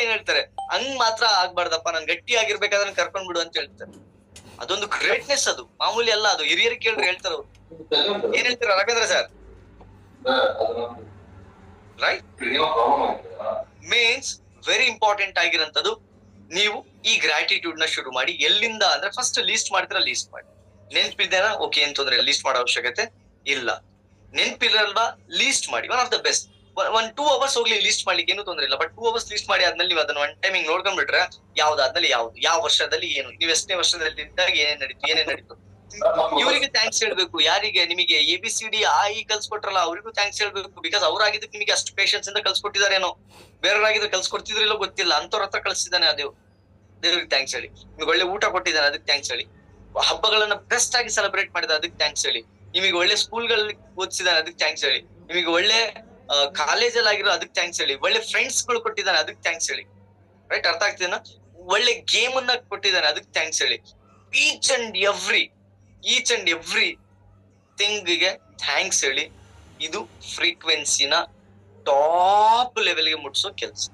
ಏನ್ ಹೇಳ್ತಾರೆ, ಹಂಗ್ ಮಾತ್ರ ಆಗ್ಬಾರ್ದಪ್ಪ, ನಾನ್ ಗಟ್ಟಿ ಆಗಿರ್ಬೇಕಾದ್ರೆ ಕರ್ಕೊಂಡ್ ಬಿಡು ಅಂತ ಹೇಳ್ತಾರೆ. ಅದೊಂದು ಗ್ರೇಟ್ನೆಸ್. ಅದು ಮಾಮೂಲಿ ಅಲ್ಲ. ಅದು ಹಿರಿಯರಿಗೆ ಕೇಳ್ರಿ, ಹೇಳ್ತಾರ. ಏನ್ ಹೇಳ್ತೀರ Raghavendra sir? Right? Means very important ಆಗಿರಂತದ್ದು. ನೀವು ಈ ಗ್ರಾಟಿಟ್ಯೂಡ್ ನ ಶುರು ಮಾಡಿ. ಎಲ್ಲಿಂದ ಅಂದ್ರೆ, ಫಸ್ಟ್ ಲೀಸ್ಟ್ ಮಾಡ್ತೀರಾ, ಲೀಸ್ಟ್ ಮಾಡಿ. ನೆನ್ಪಿದ್ದೇನಾ? ಓಕೆ, ಏನ್ ತೊಂದ್ರೆ, ಲೀಸ್ಟ್ ಮಾಡೋ ಅವಶ್ಯಕತೆ ಇಲ್ಲ. ನೆನ್ಪಿರಲ್ವಾ? ಲೀಸ್ಟ್ ಮಾಡಿ. One of the best. 1-2 hours ಹೋಗ್ಲಿ ಲೀಸ್ಟ್ ಮಾಡ್ಲಿಕ್ಕೆ ಏನು ತೊಂದ್ರೆ ಇಲ್ಲ. ಬಟ್ 2 ಅವರ್ಸ್ ಲೀಸ್ಟ್ ಮಾಡಿ ಆದ್ಮೇಲೆ ನೀವು ಅದನ್ನ ಒನ್ ಟೈಮಿಂಗ್ ನೋಡ್ಕೊಂಡ್ಬಿಟ್ರೆ, ಯಾವ್ದಾದ್ಮೇಲೆ ಯಾವ್ದು, ಯಾವ ವರ್ಷದಲ್ಲಿ ಏನು, ನೀವು ಎಷ್ಟನೇ ವರ್ಷದಲ್ಲಿ ಇದ್ದಾಗ ಏನೇನ್ ನಡೀತು. ಇವರಿಗೆ ಥ್ಯಾಂಕ್ಸ್ ಹೇಳ್ಬೇಕು. ಯಾರಿಗೆ? ನಿಮಗೆ ABCD ಕಲ್ಸ್ಕೊಟ್ರಲ್ಲ, ಅವರಿಗೂ ಥ್ಯಾಂಕ್ಸ್ ಹೇಳ್ಬೇಕು. ಬಿಕಾಸ್ ಅವ್ರಾಗಿದ್ದಕ್ಕೆ ನಿಮಗೆ ಅಷ್ಟು ಪೇಷನ್ಸ್ ಇಂದ ಕಲ್ಸ್ಕೊಟ್ಟಿದಾರೇನೋ. ಬೇರೆಯವ್ರಾಗಿದ್ರೆ ಕಲ್ಸ್ಕೊಡ್ತಿದ್ರಿಲ್ಲೋ ಗೊತ್ತಿಲ್ಲ, ಅಂತವ್ರ ಹತ್ರ ಕಳ್ಸಿದ್ದಾನೆ ಆ ದೇವ್ರಿಗೆ ಥ್ಯಾಂಕ್ಸ್ ಹೇಳಿ. ನಿಮ್ಗೆ ಒಳ್ಳೆ ಊಟ ಕೊಟ್ಟಿದ್ದಾನೆ, ಅದಕ್ಕೆ ಥ್ಯಾಂಕ್ಸ್ ಹೇಳಿ. ಹಬ್ಬಗಳನ್ನ ಬೆಸ್ಟ್ ಆಗಿ ಸೆಲೆಬ್ರೇಟ್ ಮಾಡಿದ, ಅದಕ್ಕೆ ಥ್ಯಾಂಕ್ಸ್ ಹೇಳಿ. ನಿಮಗೆ ಒಳ್ಳೆ ಸ್ಕೂಲ್ಗಳಲ್ಲಿ ಓದಿಸಿದಾನೆ, ಅದಕ್ಕೆ ಥ್ಯಾಂಕ್ಸ್ ಹೇಳಿ. ನಿಮಗೆ ಒಳ್ಳೆ ಕಾಲೇಜಲ್ಲಿ ಆಗಿರೋ, ಅದಕ್ಕೆ ಥ್ಯಾಂಕ್ಸ್ ಹೇಳಿ. ಒಳ್ಳೆ ಫ್ರೆಂಡ್ಸ್ ಗಳು ಕೊಟ್ಟಿದ್ದಾನೆ, ಅದಕ್ಕೆ ಥ್ಯಾಂಕ್ಸ್ ಹೇಳಿ. ರೈಟ್? ಅರ್ಥ ಆಗ್ತಿದೇನಾ? ಒಳ್ಳೆ ಗೇಮ್ ಅನ್ನ ಕೊಟ್ಟಿದ್ದಾನೆ, ಅದಕ್ಕೆ ಥ್ಯಾಂಕ್ಸ್ ಹೇಳಿ. ಈಚ್ ಅಂಡ್ ಎವ್ರಿ ಥಿಂಗ್ಗೆ ಥ್ಯಾಂಕ್ಸ್ ಹೇಳಿ. ಇದು ಫ್ರೀಕ್ವೆನ್ಸಿನ ಟಾಪ್ ಲೆವೆಲ್ಗೆ ಮುಟ್ಸೋ ಕೆಲಸ.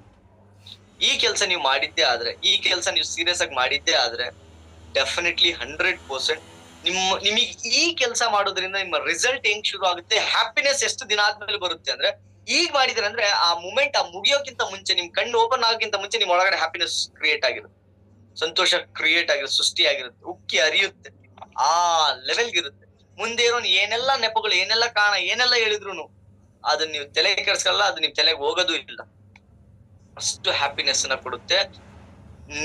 ಈ ಕೆಲಸ ನೀವು ಮಾಡಿದ್ದೇ ಆದ್ರೆ, ಈ ಕೆಲಸ ನೀವು ಸೀರಿಯಸ್ ಆಗಿ ಮಾಡಿದ್ದೇ ಆದ್ರೆ, ಡೆಫಿನೆಟ್ಲಿ 100% ನಿಮಗೆ ಈ ಕೆಲಸ ಮಾಡೋದ್ರಿಂದ ನಿಮ್ಮ ರಿಸಲ್ಟ್ ಹೆಂಗ್ ಶುರು ಆಗುತ್ತೆ, ಹ್ಯಾಪಿನೆಸ್ ಎಷ್ಟು ದಿನ ಆದ್ಮೇಲೆ ಬರುತ್ತೆ ಅಂದ್ರೆ, ಈಗ ಮಾಡಿದ್ರೆ ಅಂದ್ರೆ ಆ ಮೂಮೆಂಟ್ ಮುಗಿಯೋಕ್ಕಿಂತ ಮುಂಚೆ, ನಿಮ್ ಕಣ್ಣು ಓಪನ್ ಆಗೋಕ್ಕಿಂತ ಮುಂಚೆ ನಿಮ್ ಒಳಗಡೆ ಹ್ಯಾಪಿನೆಸ್ ಕ್ರಿಯೇಟ್ ಆಗಿರುತ್ತೆ, ಸಂತೋಷ ಕ್ರಿಯೇಟ್ ಆಗಿರುತ್ತೆ, ಸೃಷ್ಟಿ ಆಗಿರುತ್ತೆ, ಉಕ್ಕಿ ಹರಿಯುತ್ತೆ. ಆ ಲೆವೆಲ್ಗೆ ಇರುತ್ತೆ. ಮುಂದೆ ಇರೋ ಏನೆಲ್ಲ ನೆಪಗಳು, ಏನೆಲ್ಲ ಕಾರಣ, ಏನೆಲ್ಲ ಹೇಳಿದ್ರು ಅದನ್ನ ನೀವು ತಲೆ ಕೆಡ್ಸ್ಕಲ್ಲ. ಅದು ನಿಮ್ ತಲೆಗೆ ಹೋಗೋದು ಇಲ್ಲ. ಅಷ್ಟು ಹ್ಯಾಪಿನೆಸ್ ಅನ್ನ ಕೊಡುತ್ತೆ.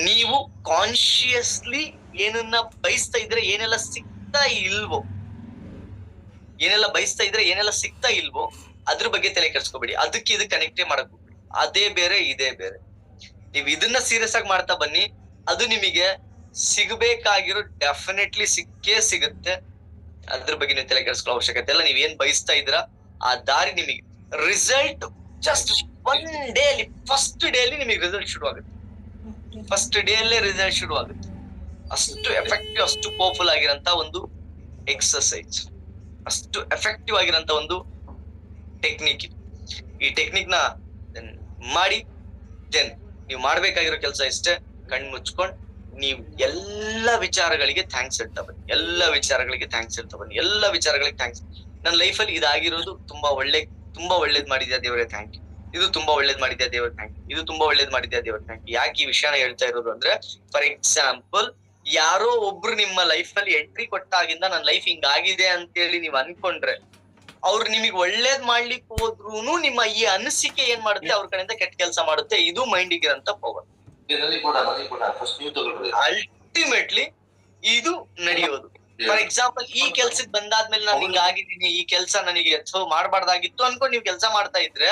ನೀವು ಕಾನ್ಶಿಯಸ್ಲಿ ಏನನ್ನ ಬಯಸ್ತಾ ಇದ್ರೆ, ಏನೆಲ್ಲ ಸಿಗ್ತಾ ಇಲ್ವೋ ಅದ್ರ ಬಗ್ಗೆ ತಲೆ ಕೆಡ್ಸ್ಕೊಬೇಡಿ. ಅದಕ್ಕೆ ಇದು ಕನೆಕ್ಟೇ ಮಾಡಕ್ ಹೋಗ್ಬೇಡಿ. ಅದೇ ಬೇರೆ, ಇದೇ ಬೇರೆ. ನೀವು ಇದನ್ನ ಸೀರಿಯಸ್ ಆಗಿ ಮಾಡ್ತಾ ಬನ್ನಿ. ಅದು ನಿಮಗೆ ಸಿಗಬೇಕಾಗಿರೋ ಡೆಫಿನೆಟ್ಲಿ ಸಿಕ್ಕೇ ಸಿಗುತ್ತೆ. ಅದ್ರ ಬಗ್ಗೆ ನೀವು ತಲೆ ಕೆಡ್ಸ್ಕೊಳ್ಳೋ ಅವಶ್ಯಕತೆ ಇಲ್ಲ. ನೀವ್ ಏನ್ ಬಯಸ್ತಾ ಇದ್ರ ಆ ದಾರಿ ನಿಮಗೆ ರಿಸಲ್ಟ್ ಜಸ್ಟ್ ಫಸ್ಟ್ ಡೇ ಅಲ್ಲಿ ನಿಮಗೆ ರಿಸಲ್ಟ್ ಶುರು ಆಗುತ್ತೆ. ಅಷ್ಟು ಎಫೆಕ್ಟಿವ್, ಅಷ್ಟು ಪವರ್ಫುಲ್ ಆಗಿರಂತ ಒಂದು ಎಕ್ಸರ್ಸೈಸ್, ಅಷ್ಟು ಎಫೆಕ್ಟಿವ್ ಆಗಿರಂತ ಒಂದು ಟೆಕ್ನಿಕ್. ಈ ಟೆಕ್ನಿಕ್ ನ ಮಾಡಿ ನೀವು ಮಾಡ್ಬೇಕಾಗಿರೋ ಕೆಲಸ ಇಷ್ಟೇ. ಕಣ್ ಮುಚ್ಕೊಂಡ್ ನೀವು ಎಲ್ಲ ವಿಚಾರಗಳಿಗೆ ಥ್ಯಾಂಕ್ಸ್ ಹೇಳ್ತಾ ಬನ್ನಿ. ಎಲ್ಲ ವಿಚಾರಗಳಿಗೆ ಥ್ಯಾಂಕ್ಸ್. ನನ್ನ ಲೈಫಲ್ಲಿ ಇದಾಗಿರೋದು ತುಂಬಾ ಒಳ್ಳೇದ್ ಮಾಡಿದ್ಯಾ ದೇವರೇ, ಥ್ಯಾಂಕ್ ಯು. ಇದು ತುಂಬಾ ಒಳ್ಳೇದ್ ಮಾಡಿದ್ಯಾ ದೇವರ ಥ್ಯಾಂಕ್ ಯು. ಇದು ತುಂಬಾ ಒಳ್ಳೇದ್ ಮಾಡಿದ್ಯಾ ದೇವರ ಥ್ಯಾಂಕ್ ಯು. ಯಾಕೆ ಈ ವಿಷಯನ ಹೇಳ್ತಾ ಇರೋದು ಅಂದ್ರೆ, ಫಾರ್ ಎಕ್ಸಾಂಪಲ್, ಯಾರೋ ಒಬ್ರು ನಿಮ್ಮ ಲೈಫ್ ಅಲ್ಲಿ ಎಂಟ್ರಿ ಕೊಟ್ಟಾಗಿಂದ ನನ್ನ ಲೈಫ್ ಹಿಂಗಾಗಿದೆ ಅಂತೇಳಿ ನೀವ್ ಅನ್ಕೊಂಡ್ರೆ, ಅವ್ರು ನಿಮಗ್ ಒಳ್ಳೇದ್ ಮಾಡ್ಲಿಕ್ಕೆ ಹೋದ್ರೂನು ನಿಮ್ಮ ಈ ಅನಿಸಿಕೆ ಏನ್ ಮಾಡುತ್ತೆ, ಅವ್ರ ಕಡೆಯಿಂದ ಕೆಟ್ಟ ಕೆಲಸ ಮಾಡುತ್ತೆ. ಇದು ಮೈಂಡಿಗೆ ಇರೋಂತ ಪವರ್. ಅಲ್ಟಿಮೇಟ್ಲಿ ಇದು ನಡೆಯೋದು. ಫಾರ್ ಎಕ್ಸಾಂಪಲ್, ಈ ಕೆಲ್ಸಕ್ ಬಂದಾದ್ಮೇಲೆ ನಾನು ಹಿಂಗಾಗಿದ್ದೀನಿ, ಈ ಕೆಲ್ಸ ನನಗೆ ಮಾಡಬಾರ್ದಾಗಿತ್ತು ಅನ್ಕೊಂಡು ನೀವ್ ಕೆಲಸ ಮಾಡ್ತಾ ಇದ್ರೆ,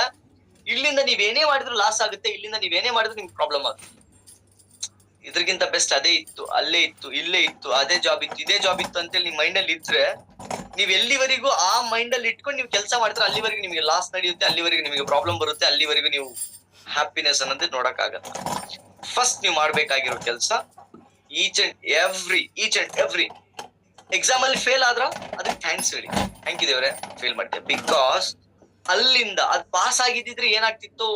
ಇಲ್ಲಿಂದ ನೀವೇನೇ ಮಾಡಿದ್ರು ಲಾಸ್ ಆಗುತ್ತೆ. ಇಲ್ಲಿಂದ ನೀವೇನೇ ಮಾಡಿದ್ರು ನಿಮ್ಗೆ ಪ್ರಾಬ್ಲಮ್ ಆಗುತ್ತೆ. ಇದ್ರಗಿಂತ ಬೆಸ್ಟ್ ಅದೇ ಇತ್ತು, ಅಲ್ಲೇ ಇತ್ತು, ಇಲ್ಲೇ ಇತ್ತು, ಅದೇ ಜಾಬ್ ಇತ್ತು, ಇದೇ ಜಾಬ್ ಇತ್ತು ಅಂತೇಳಿ ನಿಮ್ ಮೈಂಡ್ ಅಲ್ಲಿ ಇದ್ರೆ ನೀವ್ ಎಲ್ಲಿವರೆಗೂ ಆ ಮೈಂಡ್ ಅಲ್ಲಿ ಇಟ್ಕೊಂಡು ನೀವು ಕೆಲಸ ಮಾಡಿದ್ರೆ ಅಲ್ಲಿವರೆಗೂ ನಿಮಗೆ ಲಾಸ್ ನಡೆಯುತ್ತೆ, ಅಲ್ಲಿವರೆಗೂ ನಿಮಗೆ ಪ್ರಾಬ್ಲಮ್ ಬರುತ್ತೆ, ಅಲ್ಲಿವರೆಗೂ ನೀವು ಹ್ಯಾಪಿನೆಸ್ ಅನ್ನೋದೇ ನೋಡಕ್ ಆಗಲ್ಲ. ಫಸ್ಟ್ ನೀವು ಮಾಡ್ಬೇಕಾಗಿರೋ ಕೆಲಸ ಈಚ್ ಅಂಡ್ ಎವ್ರಿ ಎಕ್ಸಾಮ್ ಅಲ್ಲಿ ಫೇಲ್ ಆದ್ರ ಅದಕ್ಕೆ ಥ್ಯಾಂಕ್ಸ್ ಹೇಳಿ, ಥ್ಯಾಂಕ್ ಯು ದೇವ್ರೆ ಫೇಲ್ ಮಾಡ್ತೇವೆ, ಬಿಕಾಸ್ ಅಲ್ಲಿಂದ ಅದ್ ಪಾಸ್ ಆಗಿದ್ರೆ ಏನಾಗ್ತಿತ್ತು,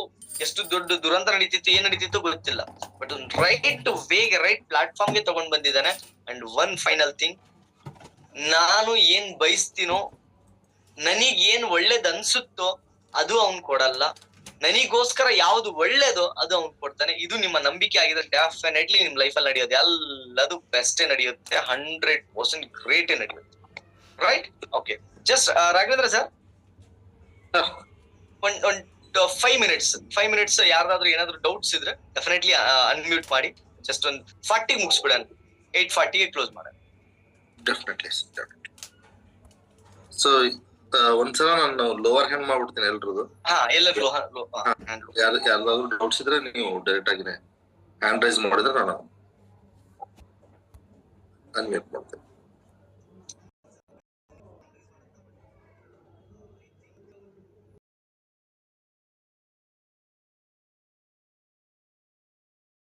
ಎಷ್ಟು ದೊಡ್ಡ ದುರಂತ ನಡೀತಿತ್ತು, ಏನ್ ನಡೀತಿತ್ತು ಗೊತ್ತಿಲ್ಲ. ಬಟ್ ಒಂದು ರೈಟ್ ವೇಗೆ, ರೈಟ್ ಪ್ಲಾಟ್ಫಾರ್ಮ್ ಗೆ ತಗೊಂಡ್ ಬಂದಿದ್ದಾನೆ. ಅಂಡ್ ಒನ್ ಫೈನಲ್ ಥಿಂಗ್, ನಾನು ಏನ್ ಬಯಸ್ತೀನೋ, ನನಗ್ ಏನ್ ಒಳ್ಳೇದ್ ಅನ್ಸುತ್ತೋ ಅದು ಅವ್ನ್ ಕೊಡಲ್ಲ, ನನಗೋಸ್ಕರ ಯಾವ್ದು ಒಳ್ಳೇದೋ ಅದು ಅವ್ನ್ ಕೊಡ್ತಾನೆ. ಇದು ನಿಮ್ಮ ನಂಬಿಕೆ ಆಗಿದ್ರೆ ಡೆಫಿನೆಟ್ಲಿ ನಿಮ್ ಲೈಫ್ ಅಲ್ಲಿ ನಡೆಯೋದು ಎಲ್ಲದು ಬೆಸ್ಟೇ ನಡೆಯುತ್ತೆ, 100% ಗ್ರೇಟೇ ನಡೆಯುತ್ತೆ. Right? Okay, just Raghavendra sir ಒಂದ್ 5 ಮಿನಿಟ್ಸ್ ಯಾರ್ದಾದ್ರು ಏನಾದ್ರು ಡೌಟ್ಸ್ ಇದ್ರೆ ಡೆಫಿನೆಟ್ಲಿ ಅನ್ಮ್ಯೂಟ್ ಮಾಡಿ, ಜಸ್ಟ್ ಒಂದ್ 40 ಮುಗಿಸ್ಬಿಡೋಣ, 8:40 ಕ್ಲೋಸ್ ಮಾಡೋಣ. ಡೆಫಿನೆಟ್ಲಿ. ಸೊ ಒಂದ್ಸಲ ನಾನು ಲೋವರ್ ಹ್ಯಾಂಡ್ ಮಾಡ್ಬಿಡ್ತೀನಿ ಎಲ್ರದ್ದು. ಎಲ್ಲರೂ ಯಾರ್ದಾದ್ರು ಡೌಟ್ಸ್ ಇದ್ರೆ ನೀವು ಡೈರೆಕ್ಟ್ ಆಗಿ ಹ್ಯಾಂಡ್ ರೈಸ್ ಮಾಡಿದ್ರೆ ನಾನು ಅನ್ಮ್ಯೂಟ್ ಮಾಡ್ತೇನೆ.